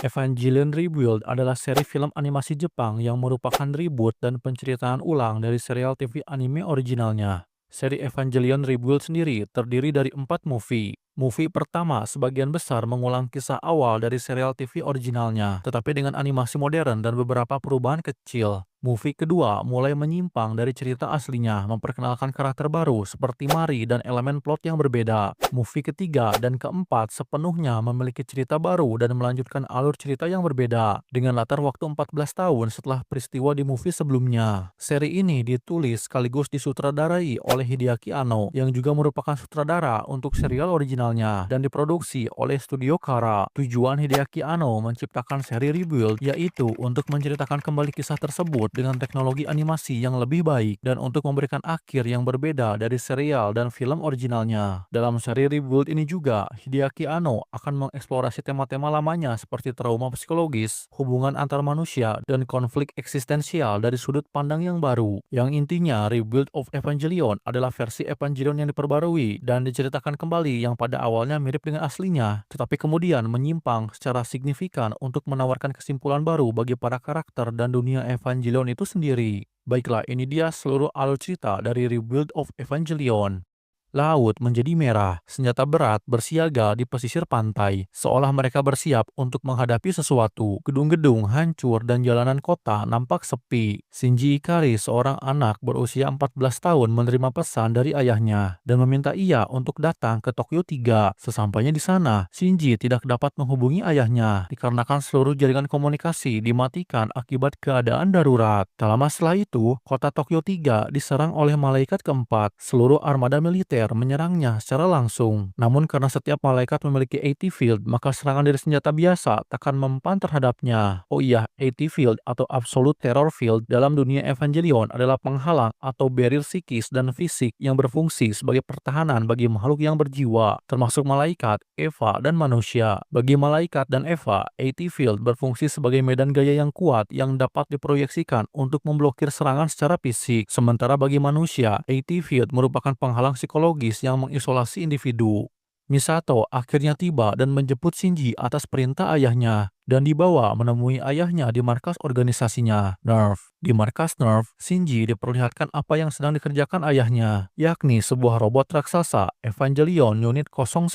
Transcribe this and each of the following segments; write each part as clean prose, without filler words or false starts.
Evangelion Rebuild adalah seri film animasi Jepang yang merupakan reboot dan penceritaan ulang dari serial TV anime originalnya. Seri Evangelion Rebuild sendiri terdiri dari 4 movie. Movie pertama sebagian besar mengulang kisah awal dari serial TV originalnya, tetapi dengan animasi modern dan beberapa perubahan kecil. Movie kedua mulai menyimpang dari cerita aslinya, memperkenalkan karakter baru seperti Mari dan elemen plot yang berbeda. Movie ketiga dan keempat sepenuhnya memiliki cerita baru dan melanjutkan alur cerita yang berbeda, dengan latar waktu 14 tahun setelah peristiwa di movie sebelumnya. Seri ini ditulis sekaligus disutradarai oleh Hideaki Anno, yang juga merupakan sutradara untuk serial originalnya, dan diproduksi oleh Studio Khara. Tujuan Hideaki Anno menciptakan seri Rebuild yaitu untuk menceritakan kembali kisah tersebut dengan teknologi animasi yang lebih baik dan untuk memberikan akhir yang berbeda dari serial dan film originalnya. Dalam seri Rebuild ini juga, Hideaki Anno akan mengeksplorasi tema-tema lamanya seperti trauma psikologis, hubungan antar manusia, dan konflik eksistensial dari sudut pandang yang baru. Yang intinya, Rebuild of Evangelion adalah versi Evangelion yang diperbarui dan diceritakan kembali yang pada awalnya mirip dengan aslinya, tetapi kemudian menyimpang secara signifikan untuk menawarkan kesimpulan baru bagi para karakter dan dunia Evangelion itu sendiri. Baiklah, ini dia seluruh alur cerita dari Rebuild of Evangelion. Laut menjadi merah, senjata berat bersiaga di pesisir pantai, seolah mereka bersiap untuk menghadapi sesuatu. Gedung-gedung hancur dan jalanan kota nampak sepi. Shinji Ikari, seorang anak berusia 14 tahun, menerima pesan dari ayahnya dan meminta ia untuk datang ke Tokyo 3. Sesampainya di sana, Shinji tidak dapat menghubungi ayahnya dikarenakan seluruh jaringan komunikasi dimatikan akibat keadaan darurat. Tak lama setelah itu, kota Tokyo 3 diserang oleh malaikat keempat. Seluruh armada militer menyerangnya secara langsung. Namun karena setiap malaikat memiliki AT Field, maka serangan dari senjata biasa takkan mempan terhadapnya. Oh iya, AT Field atau Absolute Terror Field dalam dunia Evangelion adalah penghalang atau barrier psikis dan fisik yang berfungsi sebagai pertahanan bagi makhluk yang berjiwa, termasuk malaikat, Eva, dan manusia. Bagi malaikat dan Eva, AT Field berfungsi sebagai medan gaya yang kuat yang dapat diproyeksikan untuk memblokir serangan secara fisik. Sementara bagi manusia, AT Field merupakan penghalang psikologis yang mengisolasi individu. Misato akhirnya tiba dan menjemput Shinji atas perintah ayahnya dan dibawa menemui ayahnya di markas organisasinya, NERV. Di markas NERV, Shinji diperlihatkan apa yang sedang dikerjakan ayahnya, yakni sebuah robot raksasa Evangelion Unit 01.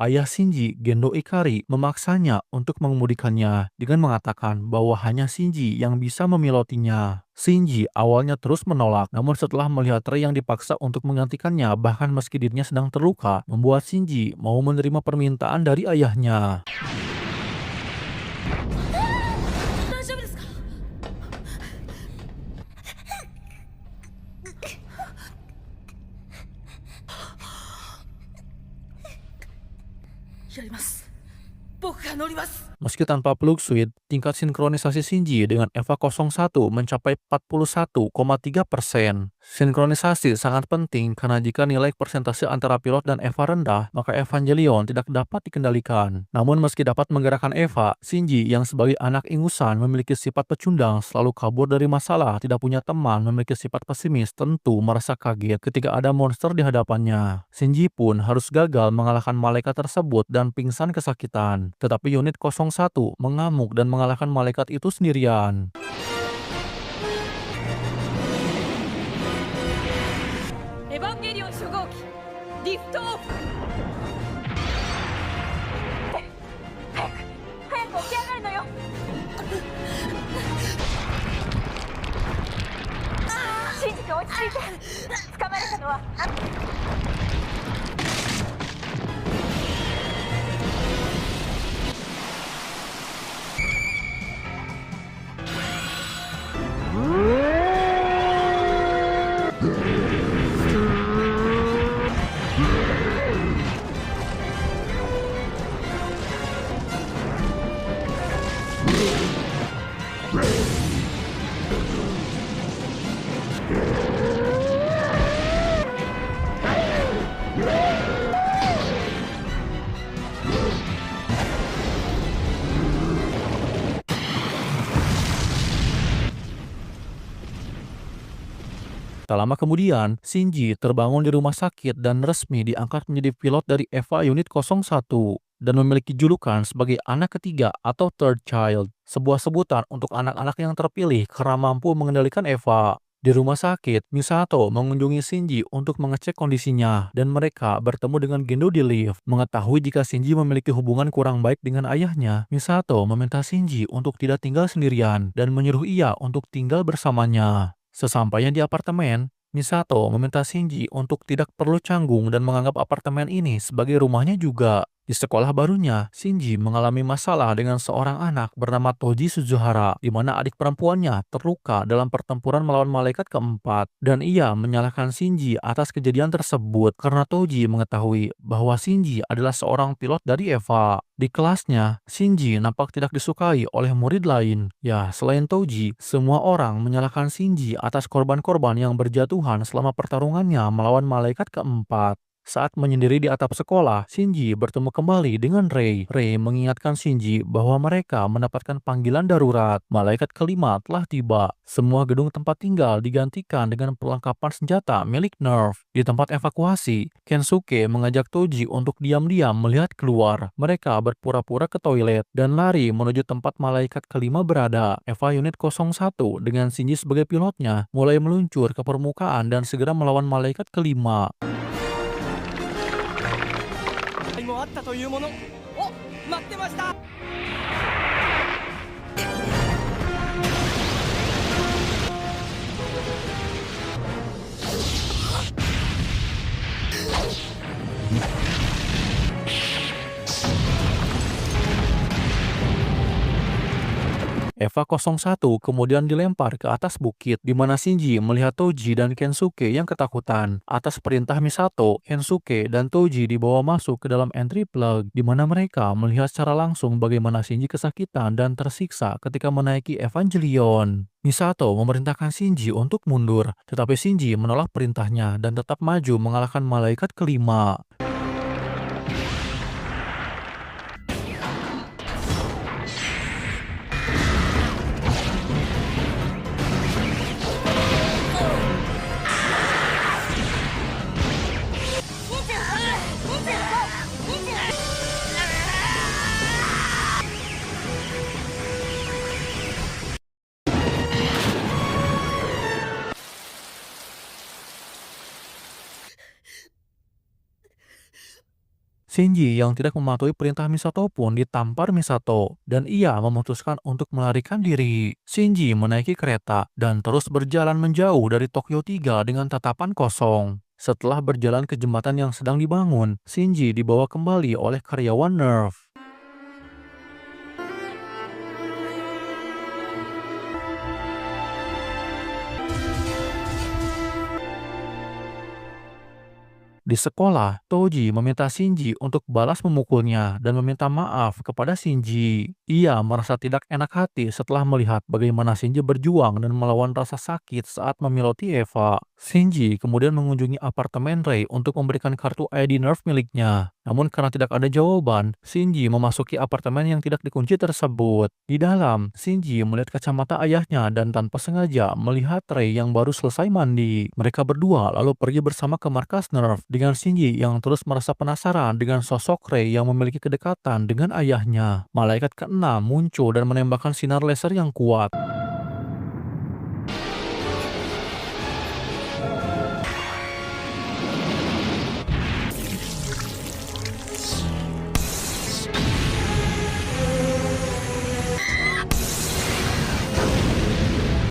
Ayah Shinji, Gendo Ikari, memaksanya untuk mengemudikannya dengan mengatakan bahwa hanya Shinji yang bisa memilotinya. Shinji awalnya terus menolak, namun setelah melihat Rei yang dipaksa untuk menggantikannya, bahkan meski dirinya sedang terluka, membuat Shinji mau menerima permintaan dari ayahnya. 大丈夫ですか？やります。僕が乗ります。 Meski tanpa peluk Suit, tingkat sinkronisasi Shinji dengan Eva 01 mencapai 41,3%. Sinkronisasi sangat penting karena jika nilai persentase antara pilot dan Eva rendah, maka Evangelion tidak dapat dikendalikan. Namun meski dapat menggerakkan Eva, Shinji yang sebagai anak ingusan memiliki sifat pecundang, selalu kabur dari masalah, tidak punya teman, memiliki sifat pesimis, tentu merasa kaget ketika ada monster di hadapannya. Shinji pun harus gagal mengalahkan malaikat tersebut dan pingsan kesakitan. Tetapi unit 01 mengamuk dan mengalahkan malaikat itu sendirian. Evangelion 初号機リフトオフ。早く起き上がるのよ。シンジ君落ち着いて。捕まえたのは。 Tak lama kemudian, Shinji terbangun di rumah sakit dan resmi diangkat menjadi pilot dari Eva Unit 01. dan memiliki julukan sebagai anak ketiga atau third child, sebuah sebutan untuk anak-anak yang terpilih karena mampu mengendalikan Eva. Di rumah sakit, Misato mengunjungi Shinji untuk mengecek kondisinya dan mereka bertemu dengan Gendo di lift. Mengetahui jika Shinji memiliki hubungan kurang baik dengan ayahnya, Misato meminta Shinji untuk tidak tinggal sendirian dan menyuruh ia untuk tinggal bersamanya. Sesampainya di apartemen, Misato meminta Shinji untuk tidak perlu canggung dan menganggap apartemen ini sebagai rumahnya juga. Di sekolah barunya, Shinji mengalami masalah dengan seorang anak bernama Toji Suzuhara, di mana adik perempuannya terluka dalam pertempuran melawan malaikat keempat, dan ia menyalahkan Shinji atas kejadian tersebut karena Toji mengetahui bahwa Shinji adalah seorang pilot dari Eva. Di kelasnya, Shinji nampak tidak disukai oleh murid lain. Ya, selain Toji, semua orang menyalahkan Shinji atas korban-korban yang berjatuhan selama pertarungannya melawan malaikat keempat. Saat menyendiri di atap sekolah, Shinji bertemu kembali dengan Rei. Rei mengingatkan Shinji bahwa mereka mendapatkan panggilan darurat. Malaikat kelima telah tiba. Semua gedung tempat tinggal digantikan dengan perlengkapan senjata milik Nerve. Di tempat evakuasi, Kensuke mengajak Toji untuk diam-diam melihat keluar. Mereka berpura-pura ke toilet dan lari menuju tempat malaikat kelima berada. Eva Unit 01 dengan Shinji sebagai pilotnya mulai meluncur ke permukaan dan segera melawan malaikat kelima. もあったというものを待ってました。 Eva 01 kemudian dilempar ke atas bukit, di mana Shinji melihat Toji dan Kensuke yang ketakutan. Atas perintah Misato, Kensuke dan Toji dibawa masuk ke dalam entry plug, di mana mereka melihat secara langsung bagaimana Shinji kesakitan dan tersiksa ketika menaiki Evangelion. Misato memerintahkan Shinji untuk mundur, tetapi Shinji menolak perintahnya dan tetap maju mengalahkan malaikat kelima. Shinji yang tidak mematuhi perintah Misato pun ditampar Misato, dan ia memutuskan untuk melarikan diri. Shinji menaiki kereta dan terus berjalan menjauh dari Tokyo 3 dengan tatapan kosong. Setelah berjalan ke jembatan yang sedang dibangun, Shinji dibawa kembali oleh karyawan Nerve. Di sekolah, Toji meminta Shinji untuk balas memukulnya dan meminta maaf kepada Shinji. Ia merasa tidak enak hati setelah melihat bagaimana Shinji berjuang dan melawan rasa sakit saat memiloti Eva. Shinji kemudian mengunjungi apartemen Rei untuk memberikan kartu ID Nerve miliknya. Namun karena tidak ada jawaban, Shinji memasuki apartemen yang tidak dikunci tersebut. Di dalam, Shinji melihat kacamata ayahnya dan tanpa sengaja melihat Rei yang baru selesai mandi. Mereka berdua lalu pergi bersama ke markas Nerve dengan Shinji yang terus merasa penasaran dengan sosok Rei yang memiliki kedekatan dengan ayahnya. Malaikat keenam muncul dan menembakkan sinar laser yang kuat.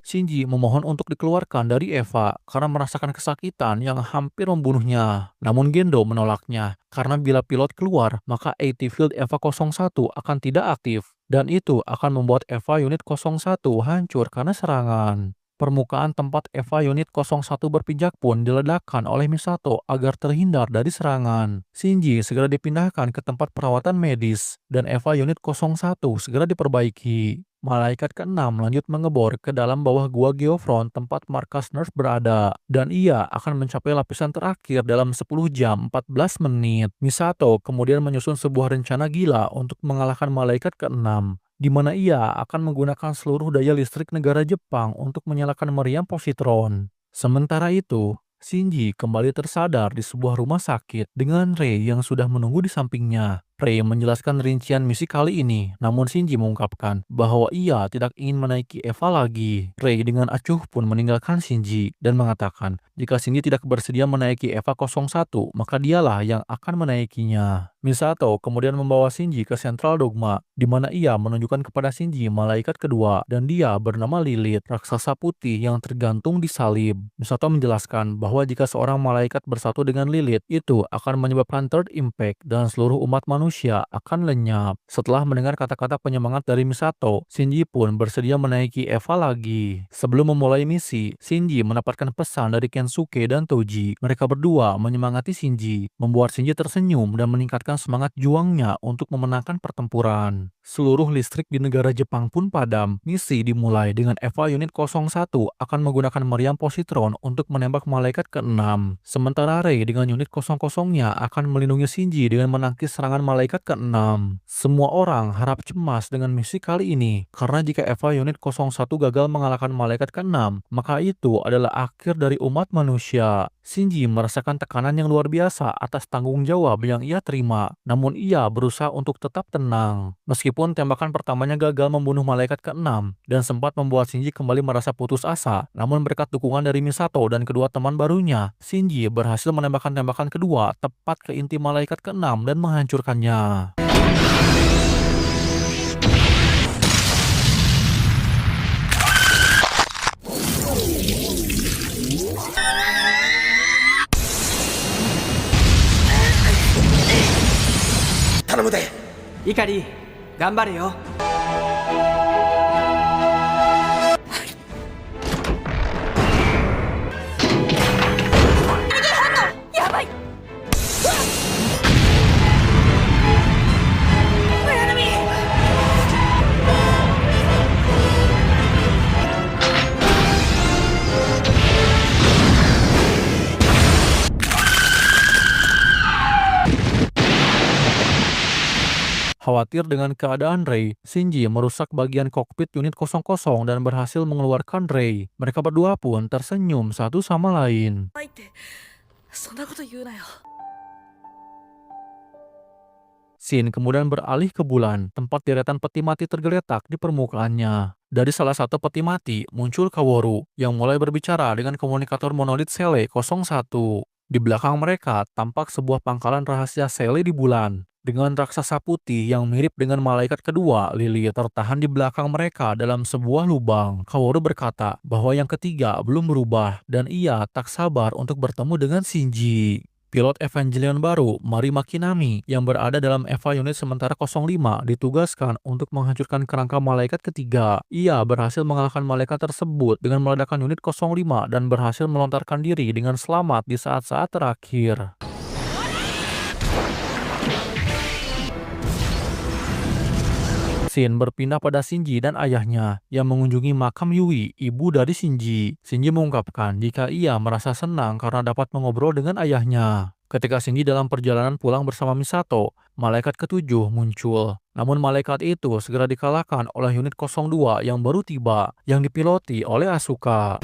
Shinji memohon untuk dikeluarkan dari Eva karena merasakan kesakitan yang hampir membunuhnya. Namun Gendo menolaknya karena bila pilot keluar, maka AT Field Eva 01 akan tidak aktif dan itu akan membuat Eva Unit 01 hancur karena serangan. Permukaan tempat Eva Unit 01 berpijak pun diledakkan oleh Misato agar terhindar dari serangan. Shinji segera dipindahkan ke tempat perawatan medis dan Eva Unit 01 segera diperbaiki. Malaikat keenam lanjut mengebor ke dalam bawah gua Geofront tempat markas Nerve berada, dan ia akan mencapai lapisan terakhir dalam 10 jam 14 menit. Misato kemudian menyusun sebuah rencana gila untuk mengalahkan malaikat keenam, di mana ia akan menggunakan seluruh daya listrik negara Jepang untuk menyalakan meriam positron. Sementara itu, Shinji kembali tersadar di sebuah rumah sakit dengan Rei yang sudah menunggu di sampingnya. Rei menjelaskan rincian misi kali ini, namun Shinji mengungkapkan bahwa ia tidak ingin menaiki Eva lagi. Rei dengan acuh pun meninggalkan Shinji dan mengatakan jika Shinji tidak bersedia menaiki Eva 01, maka dialah yang akan menaikinya. Misato kemudian membawa Shinji ke Sentral Dogma, di mana ia menunjukkan kepada Shinji malaikat kedua dan dia bernama Lilith, raksasa putih yang tergantung di salib. Misato menjelaskan bahwa jika seorang malaikat bersatu dengan Lilith, itu akan menyebabkan third impact dan seluruh umat manusia akan lenyap. Setelah mendengar kata-kata penyemangat dari Misato, Shinji pun bersedia menaiki Eva lagi. Sebelum memulai misi, Shinji mendapatkan pesan dari Kensuke dan Toji. Mereka berdua menyemangati Shinji, membuat Shinji tersenyum dan meningkatkan semangat juangnya untuk memenangkan pertempuran. Seluruh listrik di negara Jepang pun padam. Misi dimulai dengan Eva Unit 01 akan menggunakan meriam positron untuk menembak malaikat ke-6. Sementara Rei dengan unit 00-nya akan melindungi Shinji dengan menangkis serangan malaikat ke-6. Semua orang harap cemas dengan misi kali ini, karena jika Eva Unit 01 gagal mengalahkan malaikat ke-6, maka itu adalah akhir dari umat manusia. Shinji merasakan tekanan yang luar biasa atas tanggung jawab yang ia terima, namun ia berusaha untuk tetap tenang. Meskipun tembakan pertamanya gagal membunuh malaikat ke-6 dan sempat membuat Shinji kembali merasa putus asa, namun berkat dukungan dari Misato dan kedua teman barunya, Shinji berhasil menembakkan tembakan kedua tepat ke inti malaikat ke-6 dan menghancurkannya. 頼むで。イカリ頑張れよ。やばい。親並。Khawatir dengan keadaan Rei, Shinji merusak bagian kokpit unit 00 dan berhasil mengeluarkan Rei. Mereka berdua pun tersenyum satu sama lain. ないって、そんなこと言うなよ。 Shin kemudian beralih ke bulan, tempat deretan peti mati tergeletak di permukaannya. Dari salah satu peti mati, muncul Kaworu, yang mulai berbicara dengan komunikator monolit Sele 01. Di belakang mereka, tampak sebuah pangkalan rahasia Sele di bulan. Dengan raksasa putih yang mirip dengan malaikat kedua, Lily tertahan di belakang mereka dalam sebuah lubang. Kaworu berkata bahwa yang ketiga belum berubah, dan ia tak sabar untuk bertemu dengan Shinji. Pilot Evangelion baru, Mari Makinami, yang berada dalam Eva Unit sementara 05, ditugaskan untuk menghancurkan kerangka malaikat ketiga. Ia berhasil mengalahkan malaikat tersebut dengan meledakkan unit 05 dan berhasil melontarkan diri dengan selamat di saat-saat terakhir. Shin berpindah pada Shinji dan ayahnya yang mengunjungi makam Yui, ibu dari Shinji. Shinji mengungkapkan jika ia merasa senang karena dapat mengobrol dengan ayahnya. Ketika Shinji dalam perjalanan pulang bersama Misato, malaikat ketujuh muncul. Namun malaikat itu segera dikalahkan oleh unit 02 yang baru tiba, yang dipiloti oleh Asuka.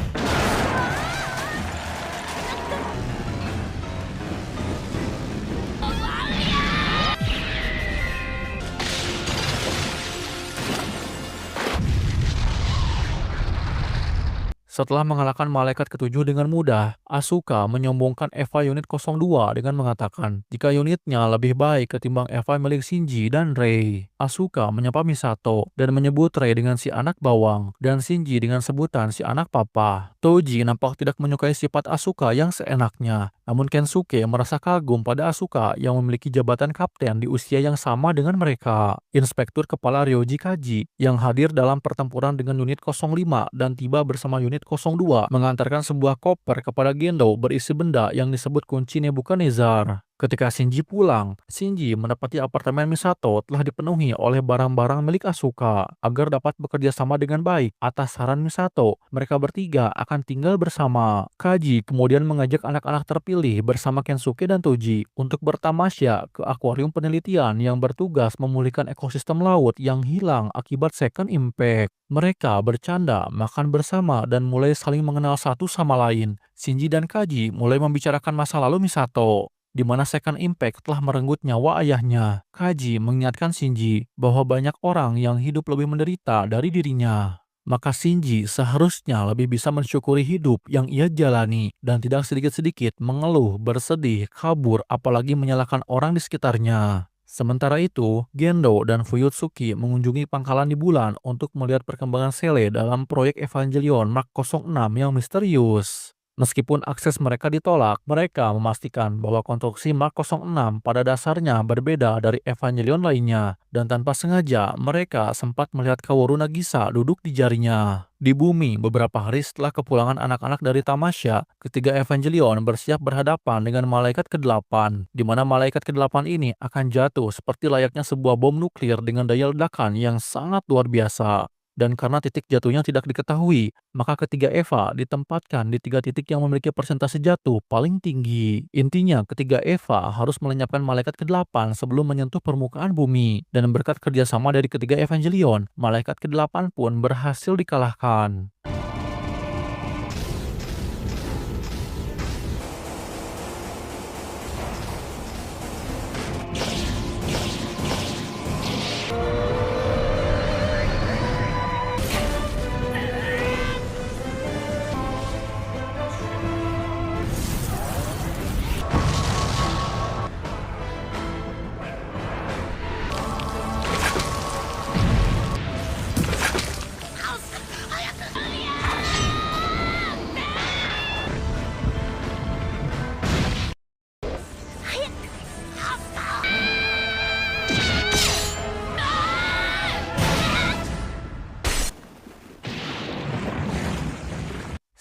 Setelah mengalahkan malaikat ketujuh dengan mudah, Asuka menyombongkan Eva unit 02 dengan mengatakan jika unitnya lebih baik ketimbang Eva milik Shinji dan Rei. Asuka menyapa Misato dan menyebut Rei dengan si anak bawang dan Shinji dengan sebutan si anak papa. Toji nampak tidak menyukai sifat Asuka yang seenaknya, namun Kensuke merasa kagum pada Asuka yang memiliki jabatan kapten di usia yang sama dengan mereka. Inspektur Kepala Ryoji Kaji yang hadir dalam pertempuran dengan unit 05 dan tiba bersama unit 02 mengantarkan sebuah koper kepada Gendo berisi benda yang disebut kunci Nebuchadnezzar. Ketika Shinji pulang, Shinji mendapati apartemen Misato telah dipenuhi oleh barang-barang milik Asuka. Agar dapat bekerja sama dengan baik, atas saran Misato, mereka bertiga akan tinggal bersama. Kaji kemudian mengajak anak-anak terpilih bersama Kensuke dan Toji untuk bertamasya ke akuarium penelitian yang bertugas memulihkan ekosistem laut yang hilang akibat second impact. Mereka bercanda, makan bersama, dan mulai saling mengenal satu sama lain. Shinji dan Kaji mulai membicarakan masa lalu Misato. di mana Second Impact telah merenggut nyawa ayahnya. Kaji mengingatkan Shinji bahwa banyak orang yang hidup lebih menderita dari dirinya. Maka Shinji seharusnya lebih bisa mensyukuri hidup yang ia jalani dan tidak sedikit-sedikit mengeluh, bersedih, kabur, apalagi menyalahkan orang di sekitarnya. Sementara itu, Gendo dan Fuyutsuki mengunjungi pangkalan di bulan untuk melihat perkembangan Sele dalam proyek Evangelion Mark 06 yang misterius. Meskipun akses mereka ditolak, mereka memastikan bahwa konstruksi Mark 06 pada dasarnya berbeda dari Evangelion lainnya, dan tanpa sengaja mereka sempat melihat Kaworu Nagisa duduk di jarinya. Di bumi, beberapa hari setelah kepulangan anak-anak dari tamasya, ketiga Evangelion bersiap berhadapan dengan malaikat ke-8, di mana malaikat ke-8 ini akan jatuh seperti layaknya sebuah bom nuklir dengan daya ledakan yang sangat luar biasa. Dan karena titik jatuhnya tidak diketahui, maka ketiga Eva ditempatkan di 3 titik yang memiliki persentase jatuh paling tinggi. Intinya, ketiga Eva harus melenyapkan malaikat ke-8 sebelum menyentuh permukaan bumi. Dan berkat kerjasama dari ketiga Evangelion, malaikat ke-8 pun berhasil dikalahkan.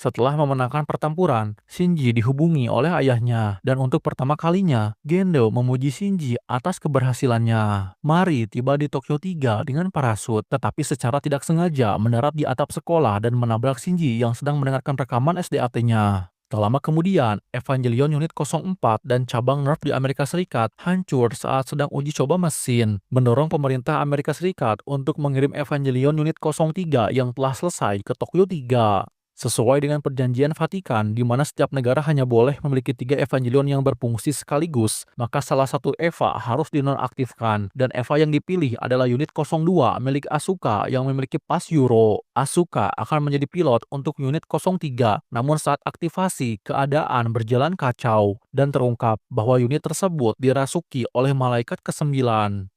Setelah memenangkan pertempuran, Shinji dihubungi oleh ayahnya, dan untuk pertama kalinya, Gendo memuji Shinji atas keberhasilannya. Mari tiba di Tokyo 3 dengan parasut, tetapi secara tidak sengaja mendarat di atap sekolah dan menabrak Shinji yang sedang mendengarkan rekaman SDAT-nya. Tak lama kemudian, Evangelion Unit 04 dan cabang NERV di Amerika Serikat hancur saat sedang uji coba mesin, mendorong pemerintah Amerika Serikat untuk mengirim Evangelion Unit 03 yang telah selesai ke Tokyo 3. Sesuai dengan perjanjian Vatikan, di mana setiap negara hanya boleh memiliki 3 Evangelion yang berfungsi sekaligus, maka salah satu Eva harus dinonaktifkan, dan Eva yang dipilih adalah Unit 02 milik Asuka yang memiliki pas Euro. Asuka akan menjadi pilot untuk Unit 03, namun saat aktivasi, keadaan berjalan kacau, dan terungkap bahwa unit tersebut dirasuki oleh malaikat ke-9.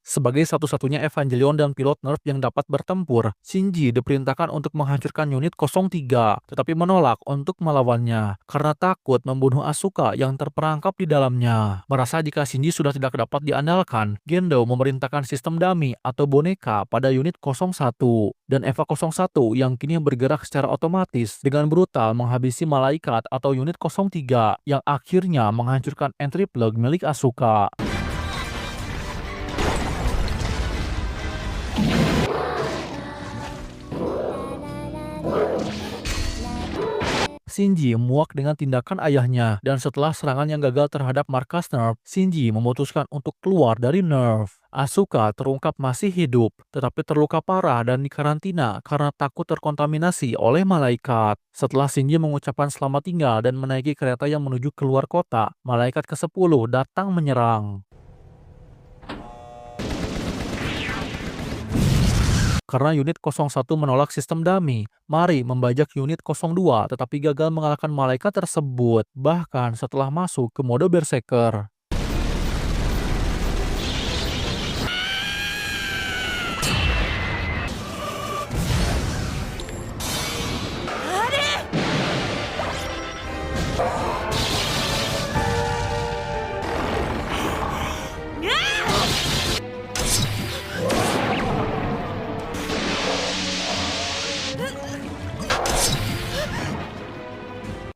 Sebagai satu-satunya Evangelion dan pilot NERV yang dapat bertempur, Shinji diperintahkan untuk menghancurkan Unit 03, tetapi menolak untuk melawannya karena takut membunuh Asuka yang terperangkap di dalamnya. Merasa jika Shinji sudah tidak dapat diandalkan, Gendo memerintahkan sistem dummy atau boneka pada Unit 01, dan Eva 01 yang kini bergerak secara otomatis dengan brutal menghabisi malaikat atau Unit 03 yang akhirnya menghancurkan entry plug milik Asuka. Shinji muak dengan tindakan ayahnya, dan setelah serangan yang gagal terhadap markas NERV, Shinji memutuskan untuk keluar dari NERV. Asuka terungkap masih hidup, tetapi terluka parah dan dikarantina karena takut terkontaminasi oleh malaikat. Setelah Shinji mengucapkan selamat tinggal dan menaiki kereta yang menuju keluar kota, malaikat ke-10 datang menyerang. Karena Unit 01 menolak sistem dummy, Mari membajak Unit 02 tetapi gagal mengalahkan malaikat tersebut, bahkan setelah masuk ke mode berserker.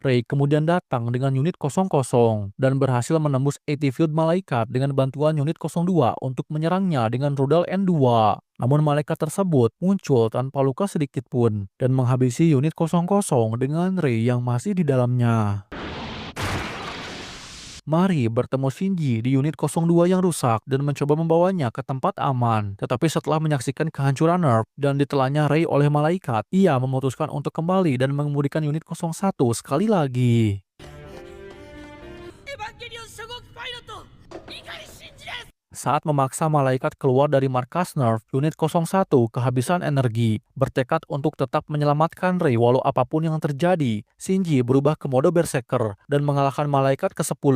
Rei kemudian datang dengan Unit 00 dan berhasil menembus AT Field Malaikat dengan bantuan Unit 02 untuk menyerangnya dengan rudal N2. Namun malaikat tersebut muncul tanpa luka sedikit pun dan menghabisi Unit 00 dengan Rei yang masih di dalamnya. Mari bertemu Shinji di Unit 02 yang rusak dan mencoba membawanya ke tempat aman. Tetapi setelah menyaksikan kehancuran NERV dan ditelannya Rei oleh malaikat, ia memutuskan untuk kembali dan mengemudikan Unit 01 sekali lagi. Evangelion Shogok Pilot Saat memaksa malaikat keluar dari markas Nerf, unit 01 kehabisan energi, bertekad untuk tetap menyelamatkan Rey walau apapun yang terjadi. Shinji berubah ke mode berserker dan mengalahkan malaikat ke-10.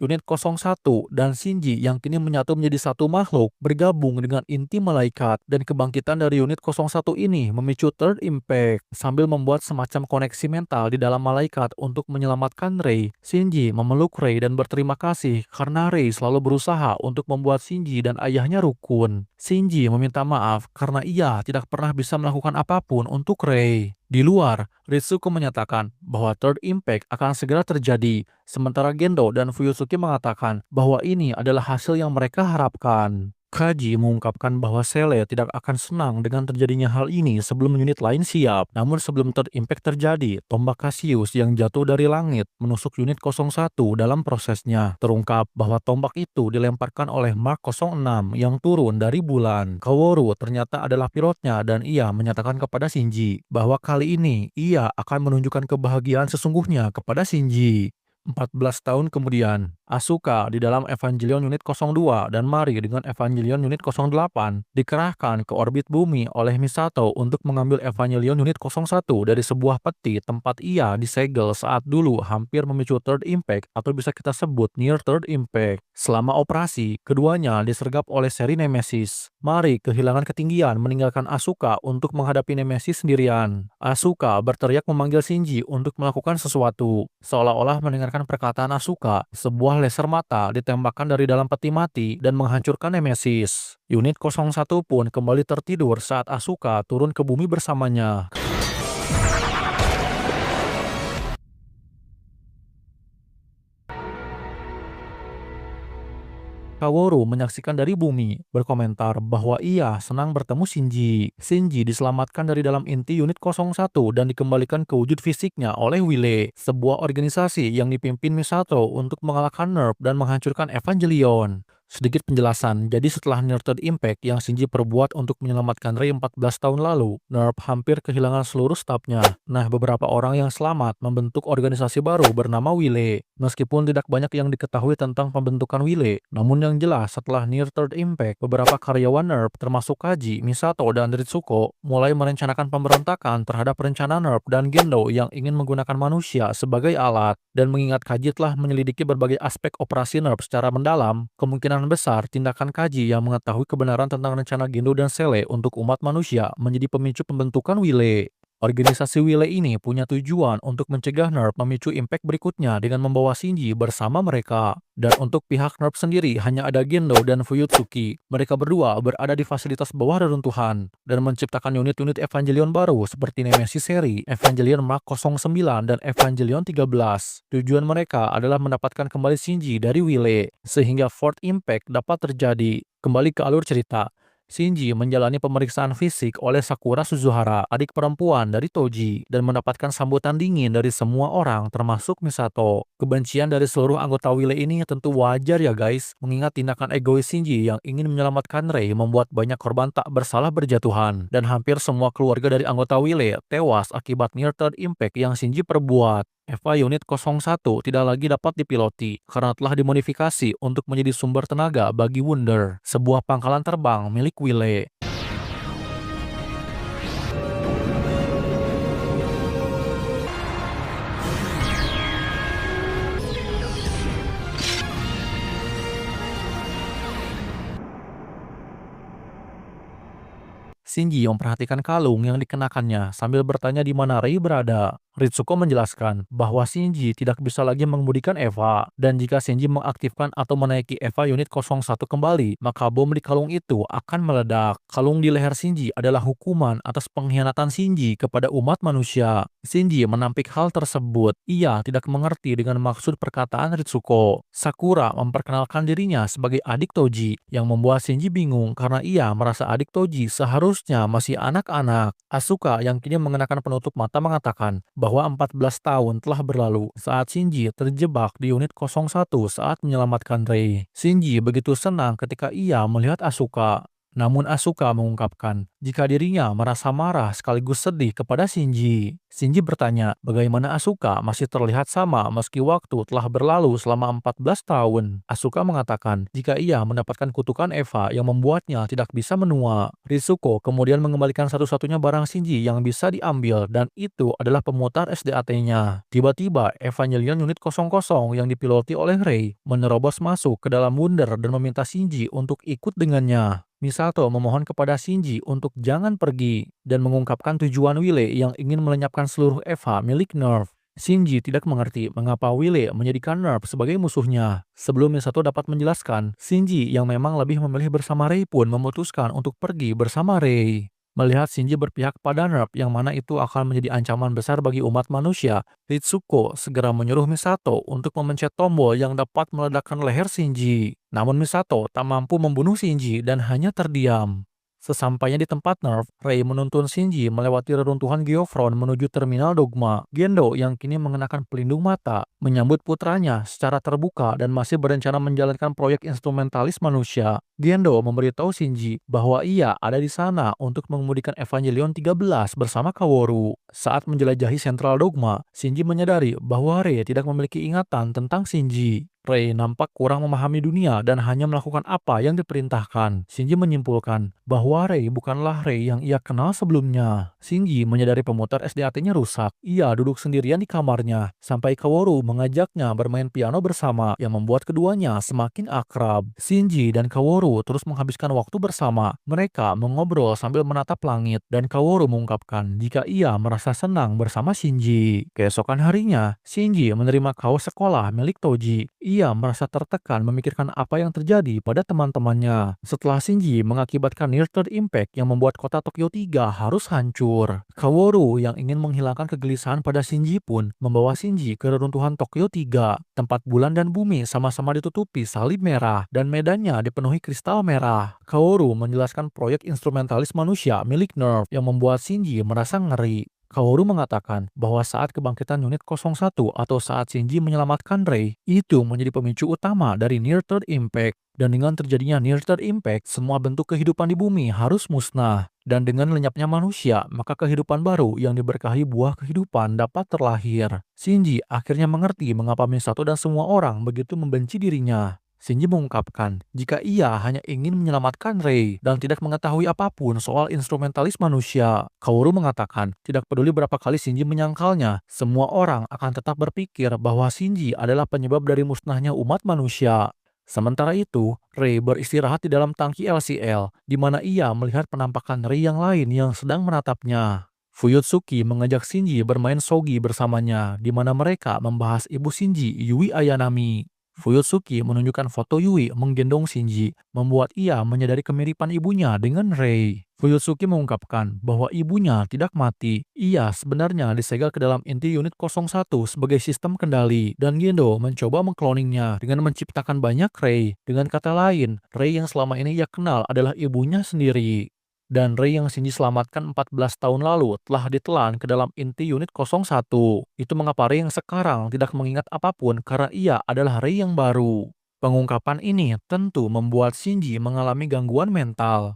Unit 01 dan Shinji yang kini menyatu menjadi satu makhluk bergabung dengan inti malaikat, dan kebangkitan dari unit 01 ini memicu Third Impact. Sambil membuat semacam koneksi mental di dalam malaikat untuk menyelamatkan Rey, Shinji memeluk Rey dan berterima kasih karena Rey selalu berusaha untuk membuat Shinji dan ayahnya rukun. Shinji meminta maaf karena ia tidak pernah bisa melakukan apapun untuk Rey. Di luar, Ritsuko menyatakan bahwa Third Impact akan segera terjadi, sementara Gendo dan Fuyutsuki mengatakan bahwa ini adalah hasil yang mereka harapkan. Kaji mengungkapkan bahwa Sele tidak akan senang dengan terjadinya hal ini sebelum unit lain siap. Namun sebelum Third Impact terjadi, tombak Cassius yang jatuh dari langit menusuk unit 01 dalam prosesnya. Terungkap bahwa tombak itu dilemparkan oleh Mark 06 yang turun dari bulan. Kaworu ternyata adalah pilotnya dan ia menyatakan kepada Shinji bahwa kali ini ia akan menunjukkan kebahagiaan sesungguhnya kepada Shinji. 14 tahun kemudian, Asuka di dalam Evangelion Unit 02 dan Mari dengan Evangelion Unit 08 dikerahkan ke orbit bumi oleh Misato untuk mengambil Evangelion Unit 01 dari sebuah peti tempat ia disegel saat dulu hampir memicu Third Impact atau bisa kita sebut Near Third Impact. Selama operasi, keduanya disergap oleh seri Nemesis. Mari kehilangan ketinggian meninggalkan Asuka untuk menghadapi Nemesis sendirian. Asuka berteriak memanggil Shinji untuk melakukan sesuatu, seolah-olah mendengarkan perkataan Asuka. Sebuah laser mata ditembakkan dari dalam peti mati dan menghancurkan Nemesis. Unit 01 pun kembali tertidur saat Asuka turun ke bumi bersamanya. Kaworu menyaksikan dari bumi, berkomentar bahwa ia senang bertemu Shinji. Shinji diselamatkan dari dalam inti unit 01 dan dikembalikan ke wujud fisiknya oleh Wile, sebuah organisasi yang dipimpin Misato untuk mengalahkan Nerf dan menghancurkan Evangelion. Sedikit penjelasan, jadi setelah Near Third Impact yang Shinji perbuat untuk menyelamatkan Rey 14 tahun lalu, Nerf hampir kehilangan seluruh stafnya. Nah, beberapa orang yang selamat membentuk organisasi baru bernama Wile. Meskipun tidak banyak yang diketahui tentang pembentukan Wile, namun yang jelas setelah Near Third Impact, beberapa karyawan Nerf termasuk Kaji, Misato, dan Ritsuko mulai merencanakan pemberontakan terhadap rencana Nerf dan Gendo yang ingin menggunakan manusia sebagai alat. Dan mengingat Kaji telah menyelidiki berbagai aspek operasi Nerf secara mendalam, kemungkinan besar tindakan Kaji yang mengetahui kebenaran tentang rencana Gendo dan Sele untuk umat manusia menjadi pemicu pembentukan Wile. Organisasi Wile ini punya tujuan untuk mencegah Nerf memicu impact berikutnya dengan membawa Shinji bersama mereka. Dan untuk pihak Nerf sendiri hanya ada Gendo dan Fuyutsuki. Mereka berdua berada di fasilitas bawah reruntuhan dan menciptakan unit-unit Evangelion baru seperti Nemesis seri, Evangelion Mark 09, dan Evangelion 13. Tujuan mereka adalah mendapatkan kembali Shinji dari Wile, sehingga Fourth Impact dapat terjadi. Kembali ke alur cerita. Shinji menjalani pemeriksaan fisik oleh Sakura Suzuhara, adik perempuan dari Toji, dan mendapatkan sambutan dingin dari semua orang termasuk Misato. Kebencian dari seluruh anggota Wile ini tentu wajar ya guys, mengingat tindakan egois Shinji yang ingin menyelamatkan Rey membuat banyak korban tak bersalah berjatuhan, dan hampir semua keluarga dari anggota Wile tewas akibat Near Third Impact yang Shinji perbuat. Eva Unit 01 tidak lagi dapat dipiloti karena telah dimodifikasi untuk menjadi sumber tenaga bagi Wunder, sebuah pangkalan terbang milik Wile. Shinji memperhatikan kalung yang dikenakannya sambil bertanya di mana Rey berada. Ritsuko menjelaskan bahwa Shinji tidak bisa lagi mengemudikan Eva, dan jika Shinji mengaktifkan atau menaiki Eva unit 01 kembali, maka bom di kalung itu akan meledak. Kalung di leher Shinji adalah hukuman atas pengkhianatan Shinji kepada umat manusia. Shinji menampik hal tersebut. Ia tidak mengerti dengan maksud perkataan Ritsuko. Sakura memperkenalkan dirinya sebagai adik Toji, yang membuat Shinji bingung karena ia merasa adik Toji seharusnya masih anak-anak. Asuka yang kini mengenakan penutup mata mengatakan bahwa 14 tahun telah berlalu saat Shinji terjebak di unit 01 saat menyelamatkan Rei. Shinji begitu senang ketika ia melihat Asuka. Namun Asuka mengungkapkan jika dirinya merasa marah sekaligus sedih kepada Shinji. Shinji bertanya bagaimana Asuka masih terlihat sama meski waktu telah berlalu selama 14 tahun. Asuka mengatakan jika ia mendapatkan kutukan Eva yang membuatnya tidak bisa menua. Ritsuko kemudian mengembalikan satu-satunya barang Shinji yang bisa diambil, dan itu adalah pemutar SDAT-nya. Tiba-tiba Evangelion Unit 00 yang dipiloti oleh Rei menerobos masuk ke dalam Wunder dan meminta Shinji untuk ikut dengannya. Misato memohon kepada Shinji untuk jangan pergi dan mengungkapkan tujuan Wile yang ingin melenyapkan seluruh Eva milik Nerve. Shinji tidak mengerti mengapa Wile menjadikan Nerve sebagai musuhnya. Sebelum Misato dapat menjelaskan, Shinji yang memang lebih memilih bersama Rei pun memutuskan untuk pergi bersama Rei. Melihat Shinji berpihak pada Nerve yang mana itu akan menjadi ancaman besar bagi umat manusia, Ritsuko segera menyuruh Misato untuk memencet tombol yang dapat meledakkan leher Shinji. Namun Misato tak mampu membunuh Shinji dan hanya terdiam. Sesampainya di tempat Nerve, Rei menuntun Shinji melewati reruntuhan Geofront menuju terminal Dogma. Gendo yang kini mengenakan pelindung mata menyambut putranya secara terbuka dan masih berencana menjalankan proyek instrumentalis manusia. Gendo memberitahu Shinji bahwa ia ada di sana untuk mengemudikan Evangelion 13 bersama Kaworu. Saat menjelajahi sentral Dogma, Shinji menyadari bahwa Rei tidak memiliki ingatan tentang Shinji. Rei nampak kurang memahami dunia dan hanya melakukan apa yang diperintahkan. Shinji menyimpulkan bahwa Rei bukanlah Rei yang ia kenal sebelumnya. Shinji menyadari pemutar SDAT-nya rusak. Ia duduk sendirian di kamarnya sampai Kaworu mengajaknya bermain piano bersama yang membuat keduanya semakin akrab. Shinji dan Kaworu terus menghabiskan waktu bersama. Mereka mengobrol sambil menatap langit dan Kaworu mengungkapkan jika ia merasa senang bersama Shinji. Keesokan harinya, Shinji menerima kaos sekolah milik Toji. Ia merasa tertekan memikirkan apa yang terjadi pada teman-temannya setelah Shinji mengakibatkan near third impact yang membuat kota Tokyo 3 harus hancur. Kaworu yang ingin menghilangkan kegelisahan pada Shinji pun membawa Shinji ke reruntuhan Tokyo 3, tempat bulan dan bumi sama-sama ditutupi salib merah dan medannya dipenuhi kristal merah. Kaworu menjelaskan proyek instrumentalis manusia milik Nerve yang membuat Shinji merasa ngeri. Kaworu mengatakan bahwa saat kebangkitan unit 01 atau saat Shinji menyelamatkan Rei, itu menjadi pemicu utama dari near third impact. Dan dengan terjadinya near third impact, semua bentuk kehidupan di bumi harus musnah. Dan dengan lenyapnya manusia, maka kehidupan baru yang diberkahi buah kehidupan dapat terlahir. Shinji akhirnya mengerti mengapa Misato dan semua orang begitu membenci dirinya. Shinji mengungkapkan jika ia hanya ingin menyelamatkan Rei dan tidak mengetahui apapun soal instrumentalis manusia. Kaworu mengatakan tidak peduli berapa kali Shinji menyangkalnya, semua orang akan tetap berpikir bahwa Shinji adalah penyebab dari musnahnya umat manusia. Sementara itu, Rei beristirahat di dalam tangki LCL, di mana ia melihat penampakan Rei yang lain yang sedang menatapnya. Fuyutsuki mengajak Shinji bermain shogi bersamanya, di mana mereka membahas ibu Shinji, Yui Ayanami. Fuyutsuki menunjukkan foto Yui menggendong Shinji, membuat ia menyadari kemiripan ibunya dengan Rei. Fuyutsuki mengungkapkan bahwa ibunya tidak mati. Ia sebenarnya disegel ke dalam inti unit 01 sebagai sistem kendali, dan Gendo mencoba mengkloningnya dengan menciptakan banyak Rei. Dengan kata lain, Rei yang selama ini ia kenal adalah ibunya sendiri. Dan Rei yang Shinji selamatkan 14 tahun lalu telah ditelan ke dalam inti unit 01. Itu mengapa Rei yang sekarang tidak mengingat apapun karena ia adalah Rei yang baru. Pengungkapan ini tentu membuat Shinji mengalami gangguan mental.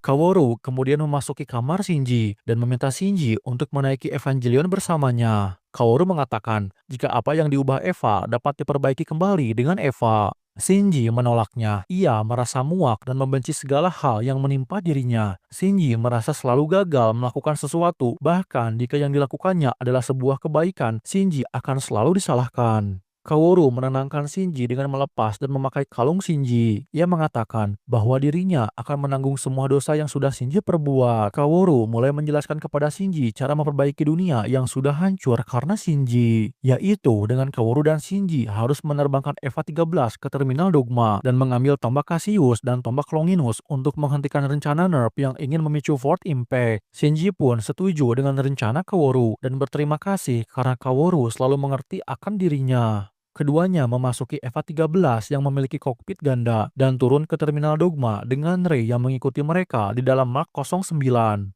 Kaworu kemudian memasuki kamar Shinji dan meminta Shinji untuk menaiki Evangelion bersamanya. Kaworu mengatakan jika apa yang diubah Eva dapat diperbaiki kembali dengan Eva. Shinji menolaknya. Ia merasa muak dan membenci segala hal yang menimpa dirinya. Shinji merasa selalu gagal melakukan sesuatu, bahkan jika yang dilakukannya adalah sebuah kebaikan, Shinji akan selalu disalahkan. Kaworu menenangkan Shinji dengan melepas dan memakai kalung Shinji. Ia mengatakan bahwa dirinya akan menanggung semua dosa yang sudah Shinji perbuat. Kaworu mulai menjelaskan kepada Shinji cara memperbaiki dunia yang sudah hancur karena Shinji, yaitu dengan Kaworu dan Shinji harus menerbangkan Eva 13 ke terminal Dogma dan mengambil tombak Cassius dan tombak Longinus untuk menghentikan rencana Nerf yang ingin memicu Fourth Impact. Shinji pun setuju dengan rencana Kaworu dan berterima kasih karena Kaworu selalu mengerti akan dirinya. Keduanya memasuki Eva 13 yang memiliki kokpit ganda dan turun ke terminal Dogma dengan Rey yang mengikuti mereka di dalam Mark 09.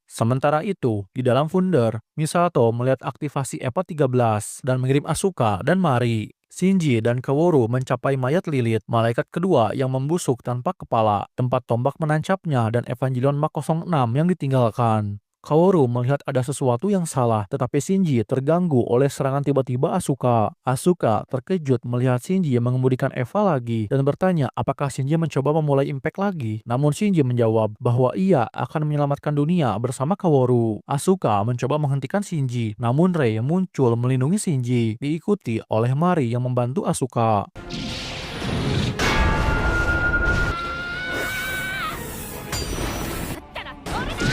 Sementara itu, di dalam Wunder, Misato melihat aktivasi Eva 13 dan mengirim Asuka dan Mari. Shinji dan Kaworu mencapai mayat Lilith, malaikat kedua yang membusuk tanpa kepala, tempat tombak menancapnya dan Evangelion Mark 06 yang ditinggalkan. Kaworu melihat ada sesuatu yang salah, tetapi Shinji terganggu oleh serangan tiba-tiba Asuka. Asuka terkejut melihat Shinji mengemudikan Eva lagi dan bertanya apakah Shinji mencoba memulai Impact lagi. Namun Shinji menjawab bahwa ia akan menyelamatkan dunia bersama Kaworu. Asuka mencoba menghentikan Shinji, namun Rei muncul melindungi Shinji, diikuti oleh Mari yang membantu Asuka. ったらこれだ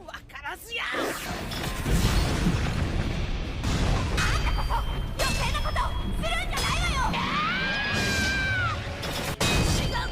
わからずや余計なことするんじゃないわよ違う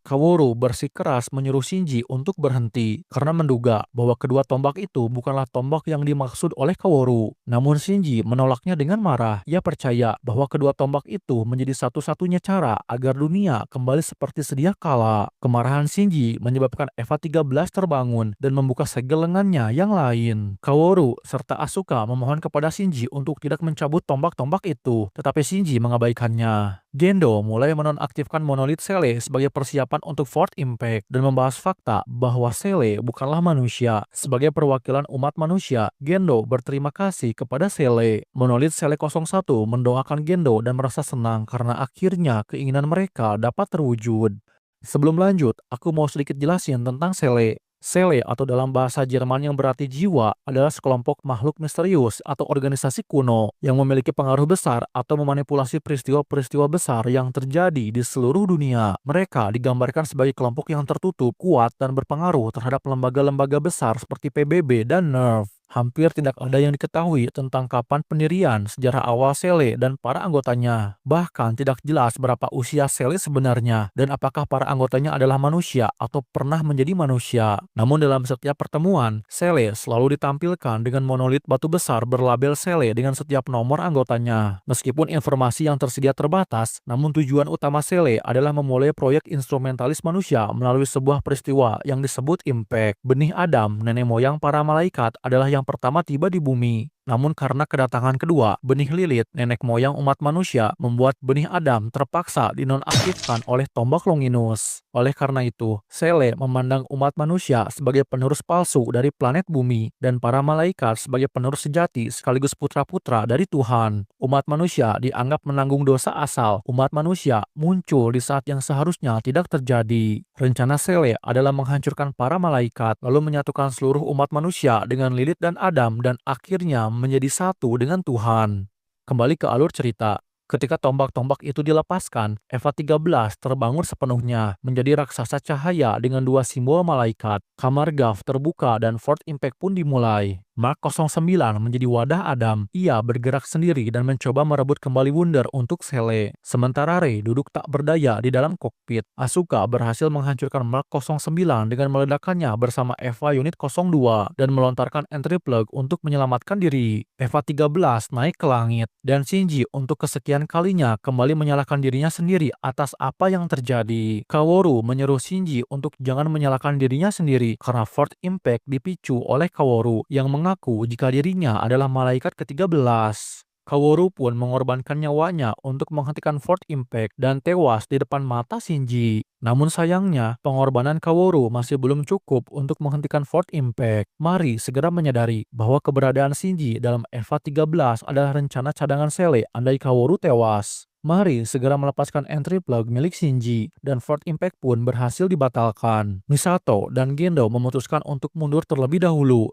Kaworu bersikeras menyuruh Shinji untuk berhenti karena menduga bahwa kedua tombak itu bukanlah tombak yang dimaksud oleh Kaworu. Namun Shinji menolaknya dengan marah. Ia percaya bahwa kedua tombak itu menjadi satu-satunya cara agar dunia kembali seperti sedia kala. Kemarahan Shinji menyebabkan Eva 13 terbangun dan membuka segel lengannya yang lain. Kaworu serta Asuka memohon kepada Shinji untuk tidak mencabut tombak-tombak itu, tetapi Shinji mengabaikannya. Gendo mulai menonaktifkan monolit Sele sebagai persiapan untuk Fourth Impact dan membahas fakta bahwa Sele bukanlah manusia. Sebagai perwakilan umat manusia, Gendo berterima kasih kepada Sele. Monolit Sele 01 mendoakan Gendo dan merasa senang karena akhirnya keinginan mereka dapat terwujud. Sebelum lanjut, aku mau sedikit jelasin tentang Sele. Sele atau dalam bahasa Jerman yang berarti jiwa adalah sekelompok makhluk misterius atau organisasi kuno yang memiliki pengaruh besar atau memanipulasi peristiwa-peristiwa besar yang terjadi di seluruh dunia. Mereka digambarkan sebagai kelompok yang tertutup, kuat, dan berpengaruh terhadap lembaga-lembaga besar seperti PBB dan NERV. Hampir tidak ada yang diketahui tentang kapan pendirian, sejarah awal Sele dan para anggotanya. Bahkan tidak jelas berapa usia Sele sebenarnya dan apakah para anggotanya adalah manusia atau pernah menjadi manusia. Namun dalam setiap pertemuan, Sele selalu ditampilkan dengan monolit batu besar berlabel Sele dengan setiap nomor anggotanya. Meskipun informasi yang tersedia terbatas, namun tujuan utama Sele adalah memulai proyek instrumentalis manusia melalui sebuah peristiwa yang disebut Impact. Benih Adam, nenek moyang para malaikat, adalah yang pertama tiba di bumi. Namun karena kedatangan kedua, benih Lilith, nenek moyang umat manusia, membuat benih Adam terpaksa dinonaktifkan oleh tombak Longinus. Oleh karena itu, Sele memandang umat manusia sebagai penerus palsu dari planet bumi dan para malaikat sebagai penerus sejati sekaligus putra-putra dari Tuhan. Umat manusia dianggap menanggung dosa asal. Umat manusia muncul di saat yang seharusnya tidak terjadi. Rencana Sele adalah menghancurkan para malaikat, lalu menyatukan seluruh umat manusia dengan Lilith dan Adam dan akhirnya menjadi satu dengan Tuhan. Kembali ke alur cerita. Ketika tombak-tombak itu dilepaskan, Eva 13 terbangun sepenuhnya, menjadi raksasa cahaya dengan dua simbol malaikat. Kamar Gav terbuka dan Fourth Impact pun dimulai. Mark 09 menjadi wadah Adam. Ia bergerak sendiri dan mencoba merebut kembali Wunder untuk Sele. Sementara Rey duduk tak berdaya di dalam kokpit. Asuka berhasil menghancurkan Mark 09 dengan meledakannya bersama Eva Unit 02 dan melontarkan entry plug untuk menyelamatkan diri. Eva 13 naik ke langit dan Shinji untuk kesekian kalinya kembali menyalahkan dirinya sendiri atas apa yang terjadi. Kaworu menyeru Shinji untuk jangan menyalahkan dirinya sendiri karena Fourth Impact dipicu oleh Kaworu yang mengaku jika dirinya adalah malaikat ke-13. Kaworu pun mengorbankan nyawanya untuk menghentikan Fourth Impact dan tewas di depan mata Shinji. Namun sayangnya, pengorbanan Kaworu masih belum cukup untuk menghentikan Fourth Impact. Mari segera menyadari bahwa keberadaan Shinji dalam EVA 13 adalah rencana cadangan Sele andai Kaworu tewas. Mari segera melepaskan entry plug milik Shinji, dan Fourth Impact pun berhasil dibatalkan. Misato dan Gendo memutuskan untuk mundur terlebih dahulu.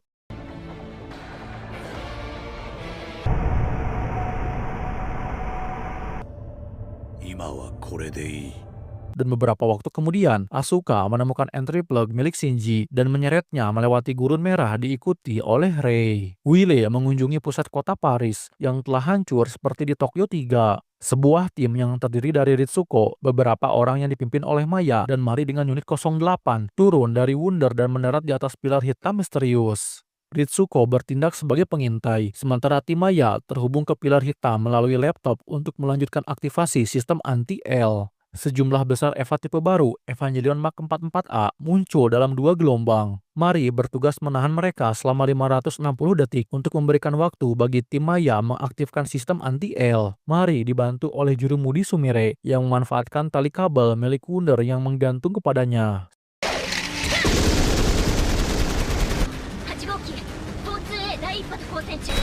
Dan beberapa waktu kemudian, Asuka menemukan entry plug milik Shinji dan menyeretnya melewati gurun merah diikuti oleh Rei. Wile mengunjungi pusat kota Paris yang telah hancur seperti di Tokyo 3. Sebuah tim yang terdiri dari Ritsuko, beberapa orang yang dipimpin oleh Maya, dan Mari dengan unit 08 turun dari Wunder dan mendarat di atas pilar hitam misterius. Ritsuko bertindak sebagai pengintai, sementara tim Maya terhubung ke pilar hitam melalui laptop untuk melanjutkan aktivasi sistem anti-L. Sejumlah besar EVA tipe baru, Evangelion Mark 44A, muncul dalam 2 gelombang. Mari bertugas menahan mereka selama 560 detik untuk memberikan waktu bagi tim Maya mengaktifkan sistem anti-L. Mari dibantu oleh jurumudi Sumire yang memanfaatkan tali kabel milik Wunder yang menggantung kepadanya. 8号機交通 A 第一波と交戦中。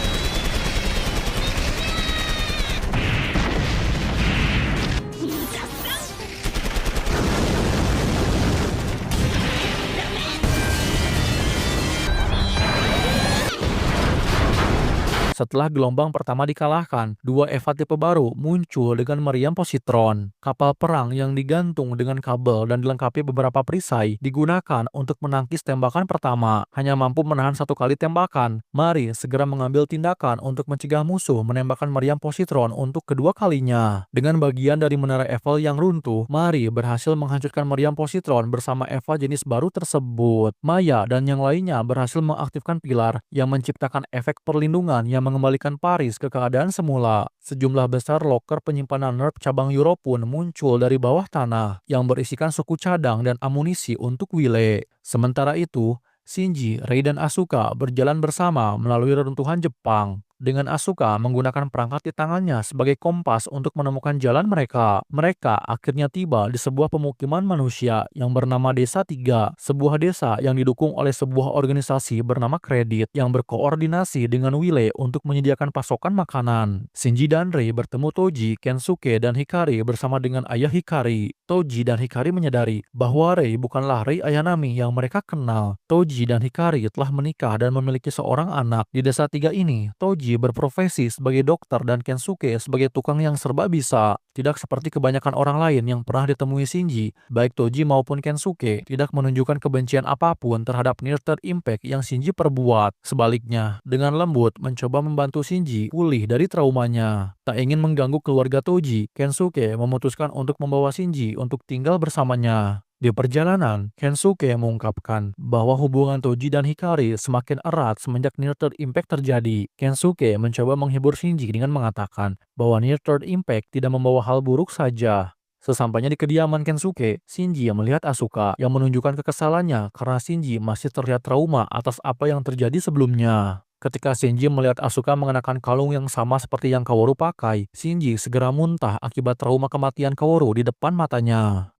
Setelah gelombang pertama dikalahkan, 2 EVA tipe baru muncul dengan meriam positron. Kapal perang yang digantung dengan kabel dan dilengkapi beberapa perisai digunakan untuk menangkis tembakan pertama. Hanya mampu menahan 1 kali tembakan. Mari segera mengambil tindakan untuk mencegah musuh menembakkan meriam positron untuk kedua kalinya. Dengan bagian dari menara Eiffel yang runtuh, Mari berhasil menghancurkan meriam positron bersama EVA jenis baru tersebut. Maya dan yang lainnya berhasil mengaktifkan pilar yang menciptakan efek perlindungan yang mengembalikan Paris ke keadaan semula. Sejumlah besar loker penyimpanan NERV cabang Euro pun muncul dari bawah tanah yang berisikan suku cadang dan amunisi untuk Wile. Sementara itu, Shinji, Rei dan Asuka berjalan bersama melalui reruntuhan Jepang. Dengan Asuka menggunakan perangkat di tangannya sebagai kompas untuk menemukan jalan mereka. Mereka akhirnya tiba di sebuah pemukiman manusia yang bernama Desa 3, sebuah desa yang didukung oleh sebuah organisasi bernama Kredit yang berkoordinasi dengan Wile untuk menyediakan pasokan makanan. Shinji dan Rei bertemu Toji, Kensuke, dan Hikari bersama dengan ayah Hikari. Toji dan Hikari menyadari bahwa Rei bukanlah Rei Ayanami yang mereka kenal. Toji dan Hikari telah menikah dan memiliki seorang anak. Di Desa 3 ini, Toji berprofesi sebagai dokter dan Kensuke sebagai tukang yang serba bisa. Tidak seperti kebanyakan orang lain yang pernah ditemui Shinji, baik Toji maupun Kensuke tidak menunjukkan kebencian apapun terhadap Near Third Impact yang Shinji perbuat. Sebaliknya, dengan lembut mencoba membantu Shinji pulih dari traumanya. Tak ingin mengganggu keluarga Toji, Kensuke memutuskan untuk membawa Shinji untuk tinggal bersamanya. Di perjalanan, Kensuke mengungkapkan bahwa hubungan Toji dan Hikari semakin erat semenjak Near Third Impact terjadi. Kensuke mencoba menghibur Shinji dengan mengatakan bahwa Near Third Impact tidak membawa hal buruk saja. Sesampainya di kediaman Kensuke, Shinji melihat Asuka yang menunjukkan kekesalannya karena Shinji masih terlihat trauma atas apa yang terjadi sebelumnya. Ketika Shinji melihat Asuka mengenakan kalung yang sama seperti yang Kaworu pakai, Shinji segera muntah akibat trauma kematian Kaworu di depan matanya.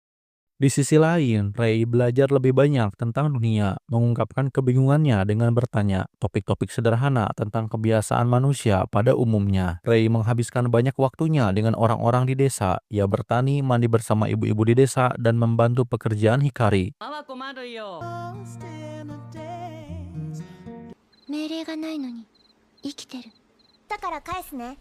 Di sisi lain, Rei belajar lebih banyak tentang dunia, mengungkapkan kebingungannya dengan bertanya topik-topik sederhana tentang kebiasaan manusia pada umumnya. Rei menghabiskan banyak waktunya dengan orang-orang di desa. Ia bertani, mandi bersama ibu-ibu di desa, dan membantu pekerjaan Hikari. 命令がないのに生きてる。だから返すね。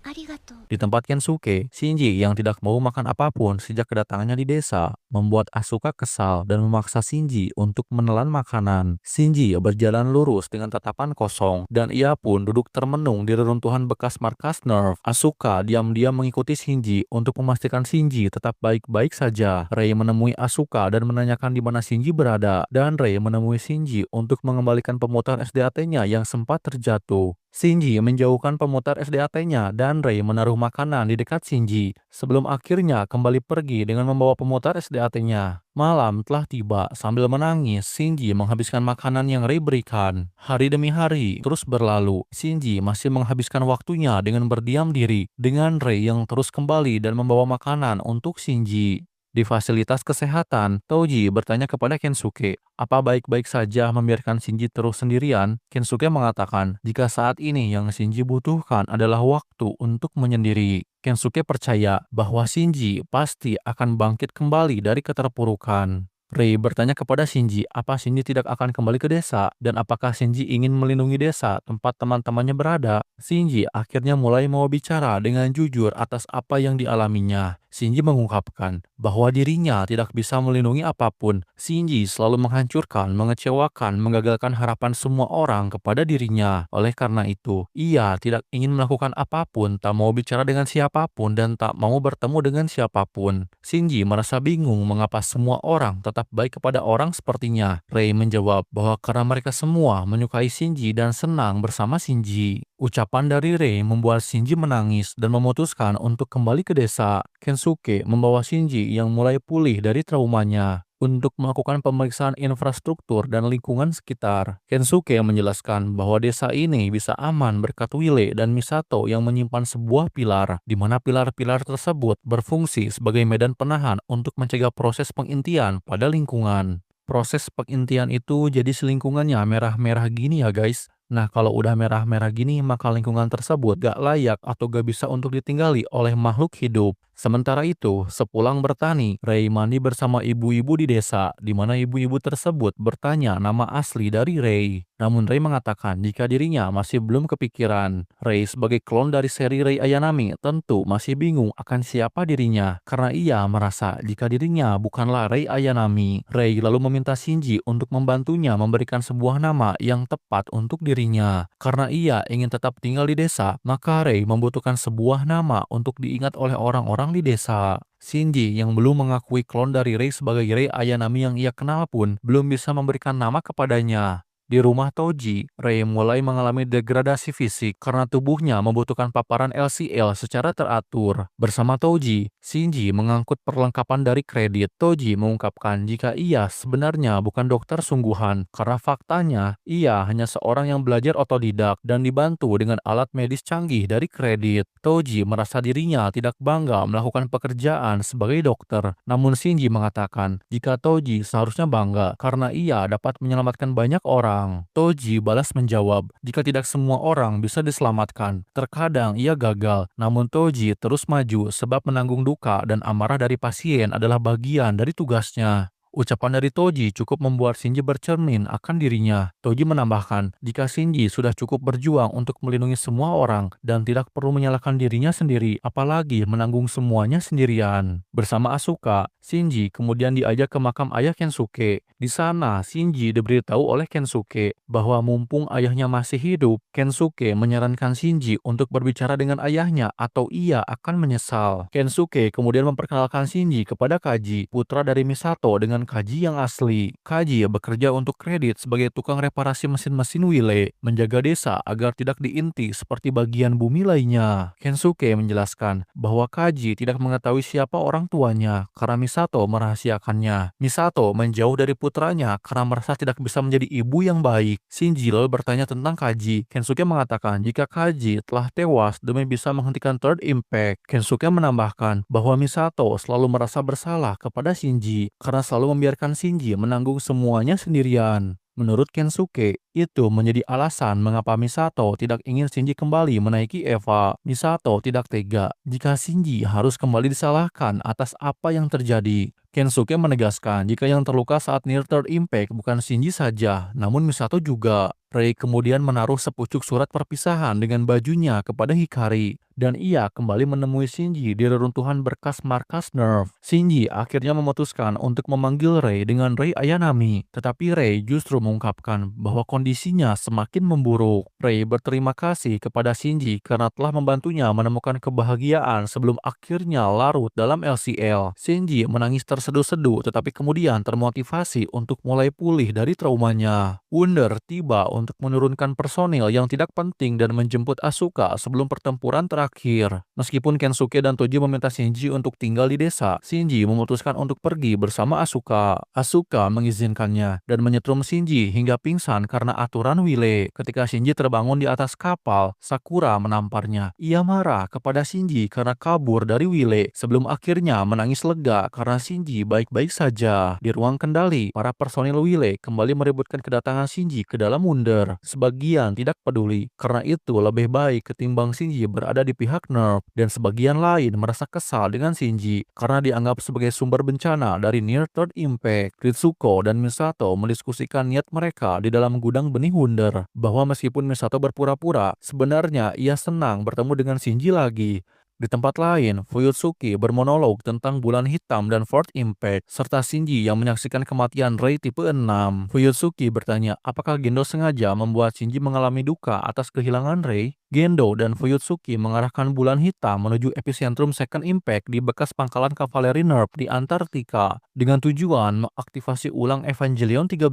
ありがとう。 Di tempat Kensuke, Shinji yang tidak mau makan apapun sejak kedatangannya di desa membuat Asuka kesal dan memaksa Shinji untuk menelan makanan. Shinji berjalan lurus dengan tatapan kosong dan ia pun duduk termenung di reruntuhan bekas markas NERV. Asuka diam-diam mengikuti Shinji untuk memastikan Shinji tetap baik-baik saja. Rei menemui Asuka dan menanyakan di mana Shinji berada, dan Rei menemui Shinji untuk mengembalikan pemutar SDAT-nya yang sempat terjatuh. Shinji menjauhkan pemutar SDAT-nya dan Rei menaruh makanan di dekat Shinji sebelum akhirnya kembali pergi dengan membawa pemutar SDAT-nya. Malam telah tiba, sambil menangis, Shinji menghabiskan makanan yang Rei berikan. Hari demi hari terus berlalu, Shinji masih menghabiskan waktunya dengan berdiam diri dengan Rei yang terus kembali dan membawa makanan untuk Shinji. Di fasilitas kesehatan, Toji bertanya kepada Kensuke, apa baik-baik saja membiarkan Shinji terus sendirian? Kensuke mengatakan, jika saat ini yang Shinji butuhkan adalah waktu untuk menyendiri. Kensuke percaya bahwa Shinji pasti akan bangkit kembali dari keterpurukan. Rei bertanya kepada Shinji, apa Shinji tidak akan kembali ke desa, dan apakah Shinji ingin melindungi desa tempat teman-temannya berada. Shinji akhirnya mulai mau bicara dengan jujur atas apa yang dialaminya. Shinji mengungkapkan bahwa dirinya tidak bisa melindungi apapun. Shinji selalu menghancurkan, mengecewakan, menggagalkan harapan semua orang kepada dirinya. Oleh karena itu, ia tidak ingin melakukan apapun, tak mau bicara dengan siapapun, dan tak mau bertemu dengan siapapun. Shinji merasa bingung mengapa semua orang tetap baik kepada orang sepertinya. Rei menjawab bahwa karena mereka semua menyukai Shinji dan senang bersama Shinji. Ucapan dari Rei membuat Shinji menangis dan memutuskan untuk kembali ke desa. Kensuke membawa Shinji yang mulai pulih dari traumanya untuk melakukan pemeriksaan infrastruktur dan lingkungan sekitar. Kensuke menjelaskan bahwa desa ini bisa aman berkat Wile dan Misato yang menyimpan sebuah pilar, di mana pilar-pilar tersebut berfungsi sebagai medan penahan untuk mencegah proses pengintian pada lingkungan. Proses pengintian itu jadi selingkungannya merah-merah gini ya guys. Nah, kalau udah merah-merah gini, maka lingkungan tersebut gak layak atau gak bisa untuk ditinggali oleh makhluk hidup. Sementara itu, sepulang bertani, Rei mandi bersama ibu-ibu di desa, di mana ibu-ibu tersebut bertanya nama asli dari Rei. Namun Rei mengatakan jika dirinya masih belum kepikiran. Rei sebagai klon dari seri Rei Ayanami tentu masih bingung akan siapa dirinya, karena ia merasa jika dirinya bukanlah Rei Ayanami. Rei lalu meminta Shinji untuk membantunya memberikan sebuah nama yang tepat untuk dirinya. Karena ia ingin tetap tinggal di desa, maka Rei membutuhkan sebuah nama untuk diingat oleh orang-orang di desa. Shinji yang belum mengakui klon dari Rei sebagai Rei Ayanami yang ia kenal pun belum bisa memberikan nama kepadanya. Di rumah Toji, Rei mulai mengalami degradasi fisik karena tubuhnya membutuhkan paparan LCL secara teratur. Bersama Toji, Shinji mengangkut perlengkapan dari kredit. Toji mengungkapkan jika ia sebenarnya bukan dokter sungguhan karena faktanya ia hanya seorang yang belajar otodidak dan dibantu dengan alat medis canggih dari kredit. Toji merasa dirinya tidak bangga melakukan pekerjaan sebagai dokter, namun Shinji mengatakan jika Toji seharusnya bangga karena ia dapat menyelamatkan banyak orang. Toji balas menjawab, jika tidak semua orang bisa diselamatkan, terkadang ia gagal, namun Toji terus maju sebab menanggung duka dan amarah dari pasien adalah bagian dari tugasnya. Ucapan dari Toji cukup membuat Shinji bercermin akan dirinya. Toji menambahkan, jika Shinji sudah cukup berjuang untuk melindungi semua orang dan tidak perlu menyalahkan dirinya sendiri, apalagi menanggung semuanya sendirian. Bersama Asuka, Shinji kemudian diajak ke makam ayah Kensuke. Di sana, Shinji diberitahu oleh Kensuke bahwa mumpung ayahnya masih hidup, Kensuke menyarankan Shinji untuk berbicara dengan ayahnya atau ia akan menyesal. Kensuke kemudian memperkenalkan Shinji kepada Kaji, putra dari Misato dengan Kaji yang asli. Kaji bekerja untuk kredit sebagai tukang reparasi mesin-mesin Wile, menjaga desa agar tidak diinti seperti bagian bumi lainnya. Kensuke menjelaskan bahwa Kaji tidak mengetahui siapa orang tuanya karena Misato merahasiakannya. Misato menjauh dari putranya karena merasa tidak bisa menjadi ibu yang baik. Shinji lalu bertanya tentang Kaji. Kensuke mengatakan jika Kaji telah tewas demi bisa menghentikan Third Impact. Kensuke menambahkan bahwa Misato selalu merasa bersalah kepada Shinji karena selalu membiarkan Shinji menanggung semuanya sendirian. Menurut Kensuke, itu menjadi alasan mengapa Misato tidak ingin Shinji kembali menaiki Eva. Misato tidak tega jika Shinji harus kembali disalahkan atas apa yang terjadi. Kensuke menegaskan jika yang terluka saat Near Third Impact bukan Shinji saja, namun Misato juga. Rei kemudian menaruh sepucuk surat perpisahan dengan bajunya kepada Hikari, dan ia kembali menemui Shinji di reruntuhan berkas markas Nerve. Shinji akhirnya memutuskan untuk memanggil Rei dengan Rei Ayanami, tetapi Rei justru mengungkapkan bahwa kondisi kondisinya semakin memburuk. Rei berterima kasih kepada Shinji karena telah membantunya menemukan kebahagiaan sebelum akhirnya larut dalam LCL. Shinji menangis terseduh-seduh tetapi kemudian termotivasi untuk mulai pulih dari traumanya. Wunder tiba untuk menurunkan personil yang tidak penting dan menjemput Asuka sebelum pertempuran terakhir. Meskipun Kensuke dan Toji meminta Shinji untuk tinggal di desa, Shinji memutuskan untuk pergi bersama Asuka. Asuka mengizinkannya dan menyetrum Shinji hingga pingsan karena aturan Wile. Ketika Shinji terbangun di atas kapal, Sakura menamparnya. Ia marah kepada Shinji karena kabur dari Wile sebelum akhirnya menangis lega karena Shinji baik-baik saja. Di ruang kendali, para personil Wile kembali meributkan kedatangan Shinji ke dalam Wunder. Sebagian tidak peduli karena itu lebih baik ketimbang Shinji berada di pihak Nerve, dan sebagian lain merasa kesal dengan Shinji karena dianggap sebagai sumber bencana dari Near Third Impact. Ritsuko dan Misato mendiskusikan niat mereka di dalam gudang benih Wunder, bahwa meskipun Misato berpura-pura, sebenarnya ia senang bertemu dengan Shinji lagi. Di tempat lain, Fuyutsuki bermonolog tentang bulan hitam dan Fourth Impact, serta Shinji yang menyaksikan kematian Rei tipe 6. Fuyutsuki bertanya apakah Gendo sengaja membuat Shinji mengalami duka atas kehilangan Rei. Gendo dan Fuyutsuki mengarahkan bulan hitam menuju epicentrum Second Impact di bekas pangkalan kavaleri Nerve di Antartika, dengan tujuan mengaktifasi ulang Evangelion 13.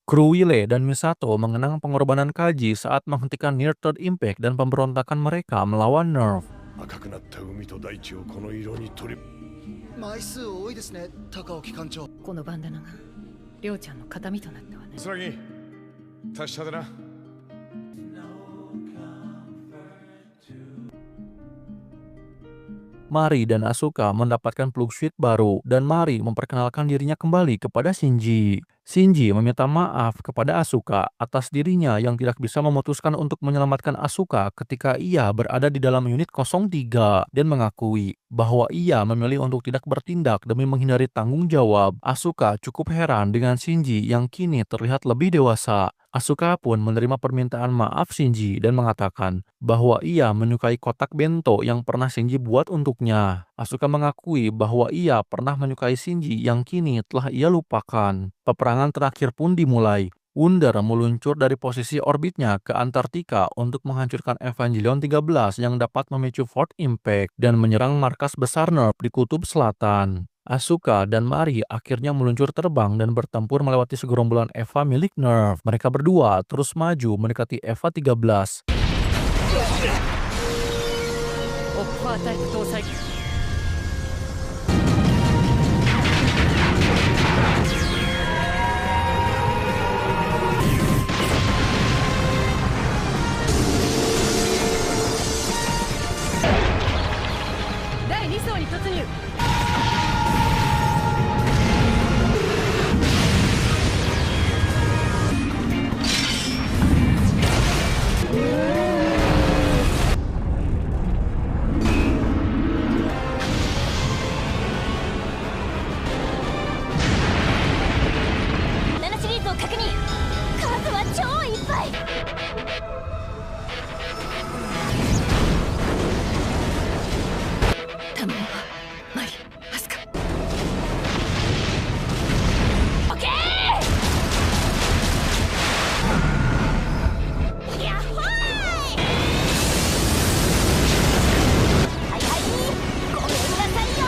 Kru Wile dan Misato mengenang pengorbanan Kaji saat menghentikan Near Third Impact dan pemberontakan mereka melawan Nerve. 赤くなった海と大地をこの色に取り枚数多いですね、高尾機関長。このバンダナがりょうちゃんの形見となったわね。つなぎ達者でな。 Mari dan Asuka mendapatkan plug suite baru dan Mari memperkenalkan dirinya kembali kepada Shinji. Shinji meminta maaf kepada Asuka atas dirinya yang tidak bisa memutuskan untuk menyelamatkan Asuka ketika ia berada di dalam unit 03 dan mengakui bahwa ia memilih untuk tidak bertindak demi menghindari tanggung jawab. Asuka cukup heran dengan Shinji yang kini terlihat lebih dewasa. Asuka pun menerima permintaan maaf Shinji dan mengatakan bahwa ia menyukai kotak bento yang pernah Shinji buat untuknya. Asuka mengakui bahwa ia pernah menyukai Shinji yang kini telah ia lupakan. Peperangan terakhir pun dimulai. Wunder meluncur dari posisi orbitnya ke Antartika untuk menghancurkan Evangelion 13 yang dapat memicu Fourth Impact dan menyerang markas besar Nerve di kutub selatan. Asuka dan Mari akhirnya meluncur terbang dan bertempur melewati segerombolan Eva milik Nerve. Mereka berdua terus maju mendekati Eva 13. オッパータイプ搭載。第2層に突入。 7シリーズを確認。数は超いっぱい。タムマリアスカ。オッケー。やっほーい。はいはい。ごめんなさいよ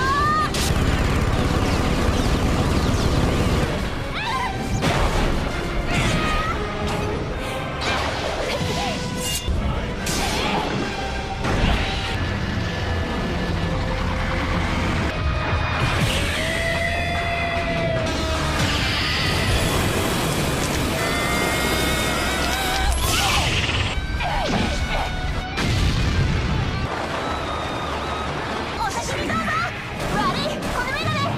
お先にどうぞ。悪い、このメガネ。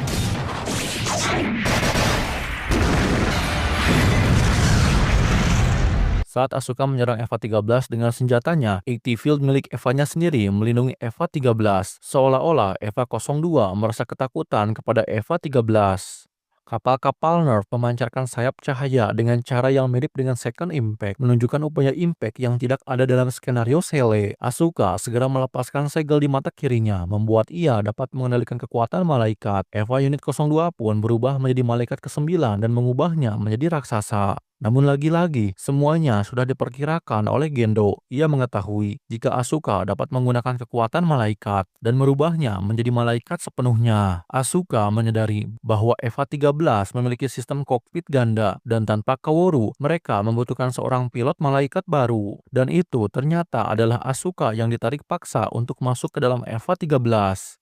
Saat Asuka menyerang Eva 13 dengan senjatanya, Field milik Evanya sendiri melindungi Eva 13. Seolah-olah Eva 02 merasa ketakutan kepada Eva 13. Kapal-kapal Nerve memancarkan sayap cahaya dengan cara yang mirip dengan Second Impact, menunjukkan upaya impact yang tidak ada dalam skenario Sele. Asuka segera melepaskan segel di mata kirinya, membuat ia dapat mengendalikan kekuatan malaikat. Eva unit 02 pun berubah menjadi malaikat ke-9 dan mengubahnya menjadi raksasa. Namun lagi-lagi, semuanya sudah diperkirakan oleh Gendo. Ia mengetahui jika Asuka dapat menggunakan kekuatan malaikat dan merubahnya menjadi malaikat sepenuhnya. Asuka menyadari bahwa Eva 13 memiliki sistem kokpit ganda dan tanpa Kaworu, mereka membutuhkan seorang pilot malaikat baru. Dan itu ternyata adalah Asuka yang ditarik paksa untuk masuk ke dalam Eva 13.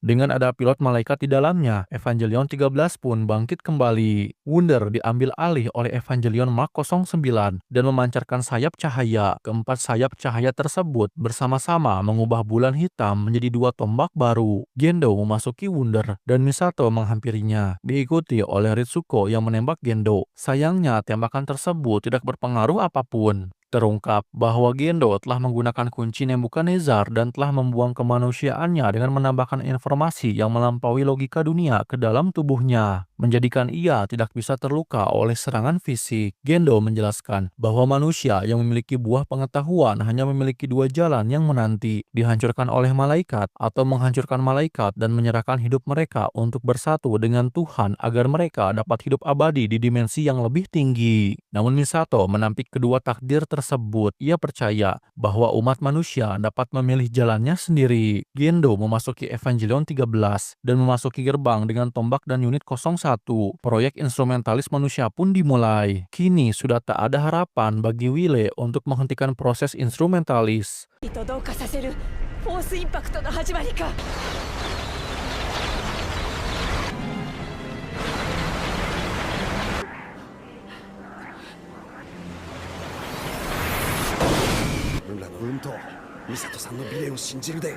Dengan ada pilot malaikat di dalamnya, Evangelion 13 pun bangkit kembali. Wunder diambil alih oleh Evangelion Mark 09 dan memancarkan sayap cahaya. Keempat sayap cahaya tersebut bersama-sama mengubah bulan hitam menjadi dua tombak baru. Gendo memasuki Wunder dan Misato menghampirinya, diikuti oleh Ritsuko yang menembak Gendo. Sayangnya tembakan tersebut tidak berpengaruh apapun. Terungkap bahwa Gendo telah menggunakan kunci Nebuchadnezzar dan telah membuang kemanusiaannya dengan menambahkan informasi yang melampaui logika dunia ke dalam tubuhnya, menjadikan ia tidak bisa terluka oleh serangan fisik. Gendo menjelaskan bahwa manusia yang memiliki buah pengetahuan hanya memiliki dua jalan yang menanti, dihancurkan oleh malaikat atau menghancurkan malaikat dan menyerahkan hidup mereka untuk bersatu dengan Tuhan agar mereka dapat hidup abadi di dimensi yang lebih tinggi. Namun Misato menampik kedua takdir tersebut. Ia percaya bahwa umat manusia dapat memilih jalannya sendiri. Gendo memasuki Evangelion 13 dan memasuki gerbang dengan tombak dan unit 01. Proyek instrumentalis manusia pun dimulai. Kini sudah tak ada harapan bagi Wile untuk menghentikan proses instrumentalis. と同化させるフォースインパクトの始まりか。俺らの運と美里さんのビデを信じるで。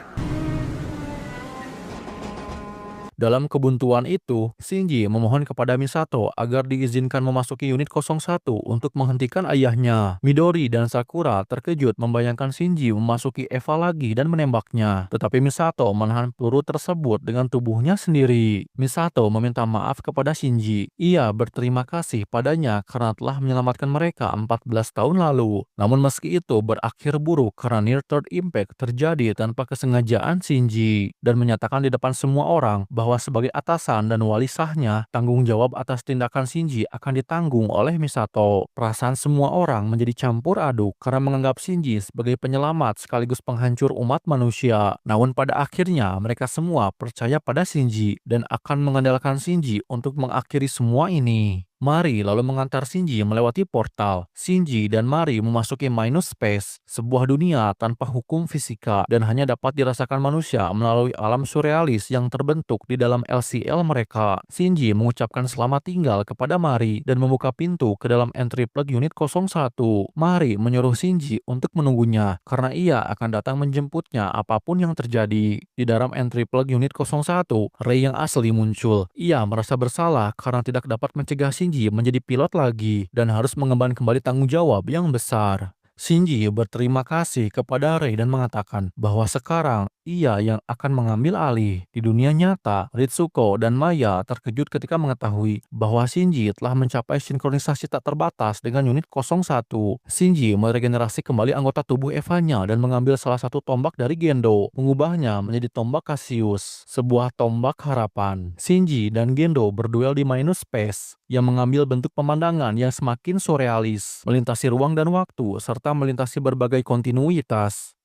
Dalam kebuntuan itu, Shinji memohon kepada Misato agar diizinkan memasuki unit 01 untuk menghentikan ayahnya. Midori dan Sakura terkejut membayangkan Shinji memasuki Eva lagi dan menembaknya. Tetapi Misato menahan peluru tersebut dengan tubuhnya sendiri. Misato meminta maaf kepada Shinji. Ia berterima kasih padanya karena telah menyelamatkan mereka 14 tahun lalu. Namun meski itu berakhir buruk karena Near Third Impact terjadi tanpa kesengajaan Shinji, dan menyatakan di depan semua orang bahwa sebagai atasan dan wali sahnya, tanggung jawab atas tindakan Shinji akan ditanggung oleh Misato. Perasaan semua orang menjadi campur aduk karena menganggap Shinji sebagai penyelamat sekaligus penghancur umat manusia. Namun pada akhirnya mereka semua percaya pada Shinji dan akan mengandalkan Shinji untuk mengakhiri semua ini. Mari lalu mengantar Shinji melewati portal. Shinji dan Mari memasuki Minus Space, sebuah dunia tanpa hukum fisika dan hanya dapat dirasakan manusia melalui alam surrealis yang terbentuk di dalam LCL mereka. Shinji mengucapkan selamat tinggal kepada Mari dan membuka pintu ke dalam entry plug unit 01. Mari menyuruh Shinji untuk menunggunya karena ia akan datang menjemputnya apapun yang terjadi. Di dalam entry plug unit 01, Rei yang asli muncul. Ia merasa bersalah karena tidak dapat mencegah Shinji menjadi pilot lagi dan harus mengemban kembali tanggung jawab yang besar. Shinji berterima kasih kepada Rei dan mengatakan bahwa sekarang ia yang akan mengambil alih. Di dunia nyata, Ritsuko dan Maya terkejut ketika mengetahui bahwa Shinji telah mencapai sinkronisasi tak terbatas dengan unit 01. Shinji meregenerasi kembali anggota tubuh Evanya dan mengambil salah satu tombak dari Gendo, mengubahnya menjadi tombak Cassius, sebuah tombak harapan. Shinji dan Gendo berduel di Minus Space yang mengambil bentuk pemandangan yang semakin surrealis, melintasi ruang dan waktu, serta melintasi berbagai kontinuitas.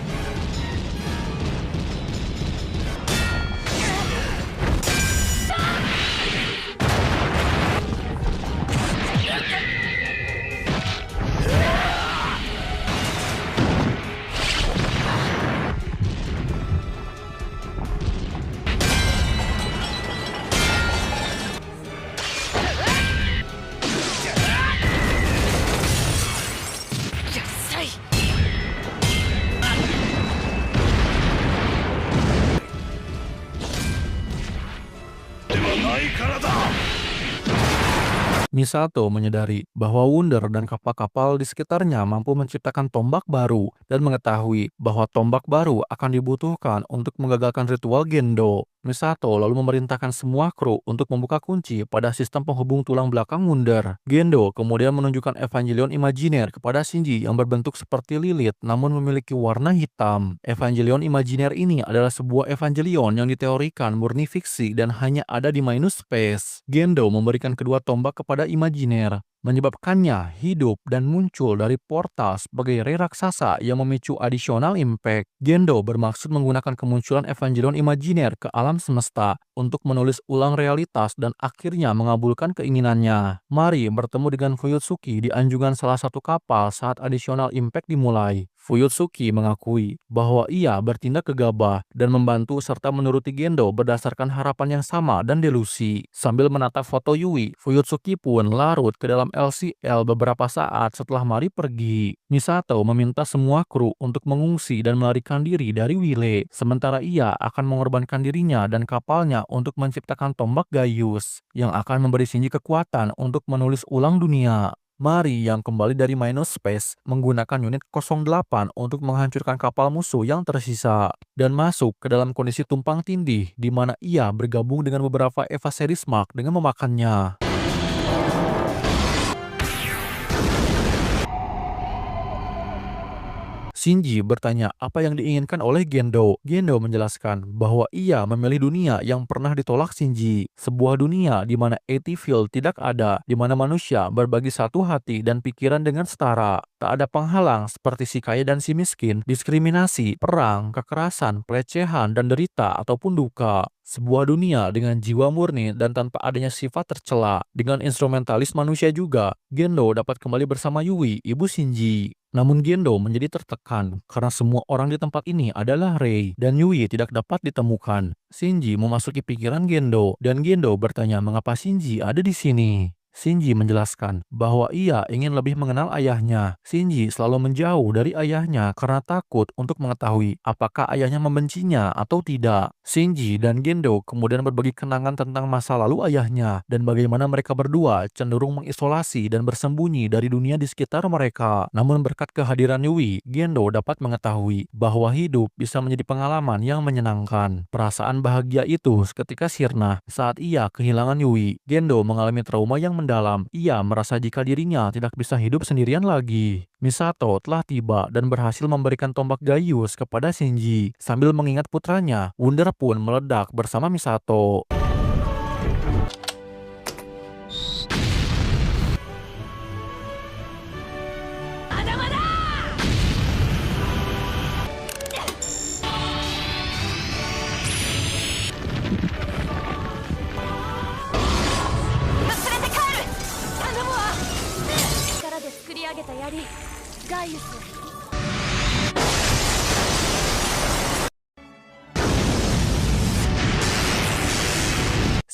Misato menyadari bahwa Wunder dan kapal-kapal di sekitarnya mampu menciptakan tombak baru dan mengetahui bahwa tombak baru akan dibutuhkan untuk menggagalkan ritual Gendo. Misato lalu memerintahkan semua kru untuk membuka kunci pada sistem penghubung tulang belakang Wunder. Gendo kemudian menunjukkan Evangelion Imaginer kepada Shinji yang berbentuk seperti lilit namun memiliki warna hitam. Evangelion Imaginer ini adalah sebuah Evangelion yang diteorikan murni fiksi dan hanya ada di Minus Space. Gendo memberikan kedua tombak kepada Imaginer, menyebabkannya hidup dan muncul dari portal sebagai ray raksasa yang memicu additional impact. Gendo bermaksud menggunakan kemunculan Evangelion Imaginer ke alam semesta untuk menulis ulang realitas dan akhirnya mengabulkan keinginannya. Mari bertemu dengan Fuyutsuki di anjungan salah satu kapal saat additional impact dimulai. Fuyutsuki mengakui bahwa ia bertindak gegabah dan membantu serta menuruti Gendo berdasarkan harapan yang sama dan delusi. Sambil menatap foto Yui, Fuyutsuki pun larut ke dalam LCL beberapa saat setelah Mari pergi. Misato meminta semua kru untuk mengungsi dan melarikan diri dari Wile, sementara ia akan mengorbankan dirinya dan kapalnya untuk menciptakan tombak Gaius yang akan memberi Shinji kekuatan untuk menulis ulang dunia. Mari yang kembali dari Minus Space menggunakan unit 08 untuk menghancurkan kapal musuh yang tersisa dan masuk ke dalam kondisi tumpang tindih di mana ia bergabung dengan beberapa Eva Series Mark dengan memakannya. Shinji bertanya apa yang diinginkan oleh Gendo. Gendo menjelaskan bahwa ia memilih dunia yang pernah ditolak Shinji. Sebuah dunia di mana Field tidak ada, di mana manusia berbagi satu hati dan pikiran dengan setara. Tak ada penghalang seperti si kaya dan si miskin, diskriminasi, perang, kekerasan, pelecehan, dan derita ataupun duka. Sebuah dunia dengan jiwa murni dan tanpa adanya sifat tercela. Dengan instrumentalis manusia juga, Gendo dapat kembali bersama Yui, ibu Shinji. Namun Gendo menjadi tertekan karena semua orang di tempat ini adalah Rei dan Yui tidak dapat ditemukan. Shinji memasuki pikiran Gendo dan Gendo bertanya mengapa Shinji ada di sini. Shinji menjelaskan bahwa ia ingin lebih mengenal ayahnya. Shinji selalu menjauh dari ayahnya karena takut untuk mengetahui apakah ayahnya membencinya atau tidak. Shinji dan Gendo kemudian berbagi kenangan tentang masa lalu ayahnya dan bagaimana mereka berdua cenderung mengisolasi dan bersembunyi dari dunia di sekitar mereka. Namun berkat kehadiran Yui, Gendo dapat mengetahui bahwa hidup bisa menjadi pengalaman yang menyenangkan. Perasaan bahagia itu seketika sirna saat ia kehilangan Yui. Gendo mengalami trauma yang dalam, ia merasa jika dirinya tidak bisa hidup sendirian lagi. Misato telah tiba dan berhasil memberikan tombak Gaius kepada Shinji. Sambil mengingat putranya, Wunder pun meledak bersama Misato.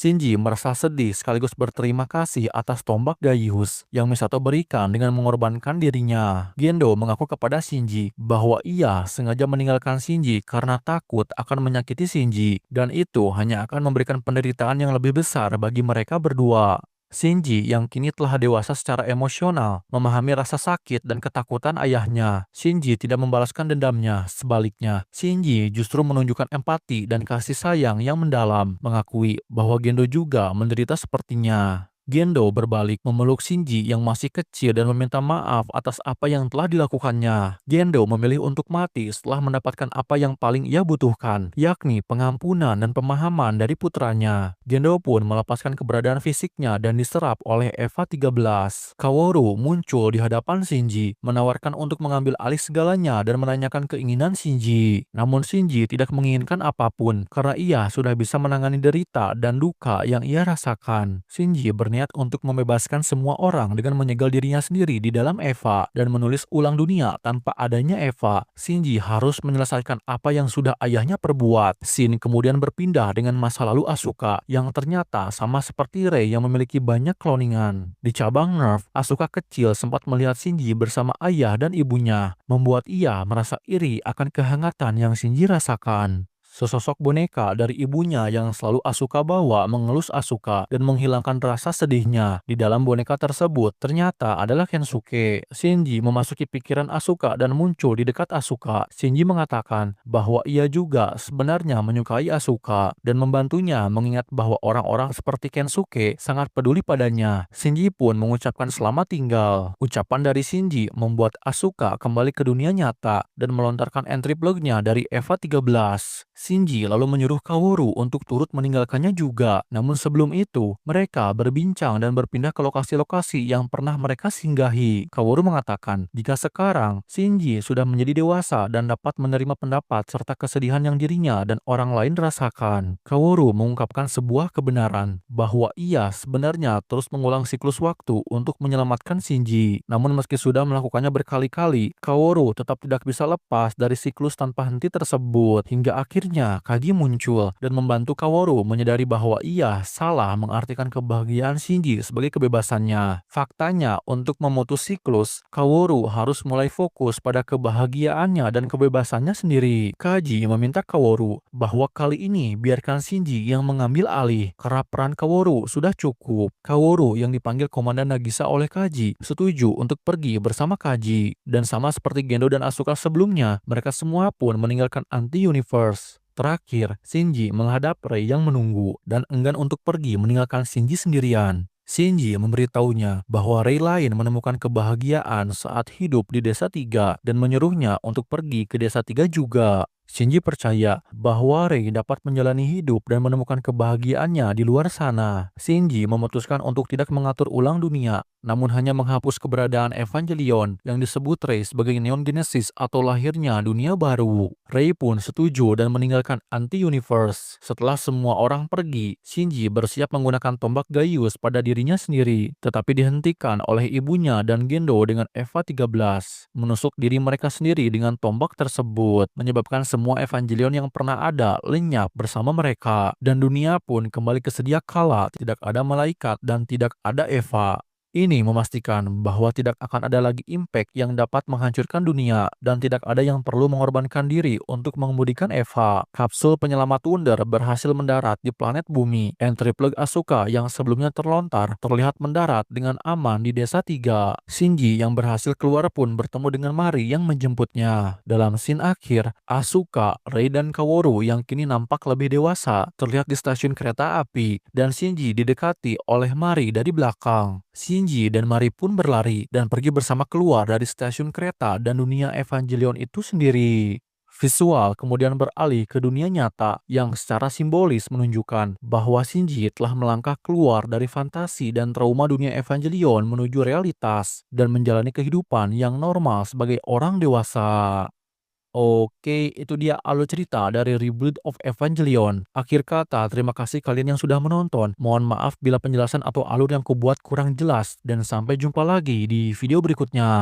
Shinji merasa sedih sekaligus berterima kasih atas tombak Gaius yang Misato berikan dengan mengorbankan dirinya. Gendo mengaku kepada Shinji bahwa ia sengaja meninggalkan Shinji karena takut akan menyakiti Shinji dan itu hanya akan memberikan penderitaan yang lebih besar bagi mereka berdua. Shinji yang kini telah dewasa secara emosional memahami rasa sakit dan ketakutan ayahnya. Shinji tidak membalaskan dendamnya, sebaliknya Shinji justru menunjukkan empati dan kasih sayang yang mendalam, mengakui bahwa Gendo juga menderita sepertinya. Gendo berbalik memeluk Shinji yang masih kecil dan meminta maaf atas apa yang telah dilakukannya. Gendo memilih untuk mati setelah mendapatkan apa yang paling ia butuhkan, yakni pengampunan dan pemahaman dari putranya. Gendo pun melepaskan keberadaan fisiknya dan diserap oleh Eva 13. Kaworu muncul di hadapan Shinji, menawarkan untuk mengambil alih segalanya dan menanyakan keinginan Shinji. Namun Shinji tidak menginginkan apapun karena ia sudah bisa menangani derita dan duka yang ia rasakan. Shinji berniat untuk membebaskan semua orang dengan menyegel dirinya sendiri di dalam Eva dan menulis ulang dunia tanpa adanya Eva. Shinji harus menyelesaikan apa yang sudah ayahnya perbuat. Scene kemudian berpindah dengan masa lalu Asuka yang ternyata sama seperti Rei yang memiliki banyak kloningan. Di cabang Nerve, Asuka kecil sempat melihat Shinji bersama ayah dan ibunya, membuat ia merasa iri akan kehangatan yang Shinji rasakan. Sesosok boneka dari ibunya yang selalu Asuka bawa mengelus Asuka dan menghilangkan rasa sedihnya. Di dalam boneka tersebut ternyata adalah Kensuke. Shinji memasuki pikiran Asuka dan muncul di dekat Asuka. Shinji mengatakan bahwa ia juga sebenarnya menyukai Asuka dan membantunya mengingat bahwa orang-orang seperti Kensuke sangat peduli padanya. Shinji pun mengucapkan selamat tinggal. Ucapan dari Shinji membuat Asuka kembali ke dunia nyata dan melontarkan entry plug-nya dari EVA 13. Shinji lalu menyuruh Kaworu untuk turut meninggalkannya juga. Namun sebelum itu, mereka berbincang dan berpindah ke lokasi-lokasi yang pernah mereka singgahi. Kaworu mengatakan, jika sekarang Shinji sudah menjadi dewasa dan dapat menerima pendapat serta kesedihan yang dirinya dan orang lain rasakan. Kaworu mengungkapkan sebuah kebenaran bahwa ia sebenarnya terus mengulang siklus waktu untuk menyelamatkan Shinji. Namun meski sudah melakukannya berkali-kali, Kaworu tetap tidak bisa lepas dari siklus tanpa henti tersebut. Hingga akhirnya Kagi muncul dan membantu Kaworu menyadari bahwa ia salah mengartikan kebahagiaan Shinji sebagai kebebasannya. Faktanya, untuk memutus siklus, Kaworu harus mulai fokus pada kebahagiaannya dan kebebasannya sendiri. Kaji meminta Kaworu bahwa kali ini biarkan Shinji yang mengambil alih karena peran Kaworu sudah cukup. Kaworu yang dipanggil Komandan Nagisa oleh Kaji setuju untuk pergi bersama Kaji. Dan sama seperti Gendo dan Asuka sebelumnya, mereka semua pun meninggalkan anti-universe. Terakhir, Shinji menghadap Rei yang menunggu dan enggan untuk pergi meninggalkan Shinji sendirian. Shinji memberitahunya bahwa Rei lain menemukan kebahagiaan saat hidup di Desa 3 dan menyuruhnya untuk pergi ke Desa 3 juga. Shinji percaya bahwa Rei dapat menjalani hidup dan menemukan kebahagiaannya di luar sana. Shinji memutuskan untuk tidak mengatur ulang dunia, namun hanya menghapus keberadaan Evangelion yang disebut Rei sebagai Neon Genesis atau lahirnya dunia baru. Rei pun setuju dan meninggalkan anti-universe. Setelah semua orang pergi, Shinji bersiap menggunakan tombak Gaius pada dirinya sendiri, tetapi dihentikan oleh ibunya dan Gendo dengan EVA 13. Menusuk diri mereka sendiri dengan tombak tersebut, menyebabkan semua Evangelion yang pernah ada lenyap bersama mereka, dan dunia pun kembali ke sedia kala, tidak ada malaikat dan tidak ada Eva. Ini memastikan bahwa tidak akan ada lagi impact yang dapat menghancurkan dunia dan tidak ada yang perlu mengorbankan diri untuk mengemudikan Eva. Kapsul penyelamat Wunder berhasil mendarat di planet bumi. Entry plug Asuka yang sebelumnya terlontar terlihat mendarat dengan aman di Desa 3. Shinji yang berhasil keluar pun bertemu dengan Mari yang menjemputnya. Dalam scene akhir, Asuka, Rei dan Kaworu yang kini nampak lebih dewasa terlihat di stasiun kereta api dan Shinji didekati oleh Mari dari belakang. Shinji dan Mari pun berlari dan pergi bersama keluar dari stasiun kereta dan dunia Evangelion itu sendiri. Visual kemudian beralih ke dunia nyata yang secara simbolis menunjukkan bahwa Shinji telah melangkah keluar dari fantasi dan trauma dunia Evangelion menuju realitas dan menjalani kehidupan yang normal sebagai orang dewasa. Oke, itu dia alur cerita dari Rebuild of Evangelion. Akhir kata, terima kasih kalian yang sudah menonton. Mohon maaf bila penjelasan atau alur yang kubuat kurang jelas. Dan sampai jumpa lagi di video berikutnya.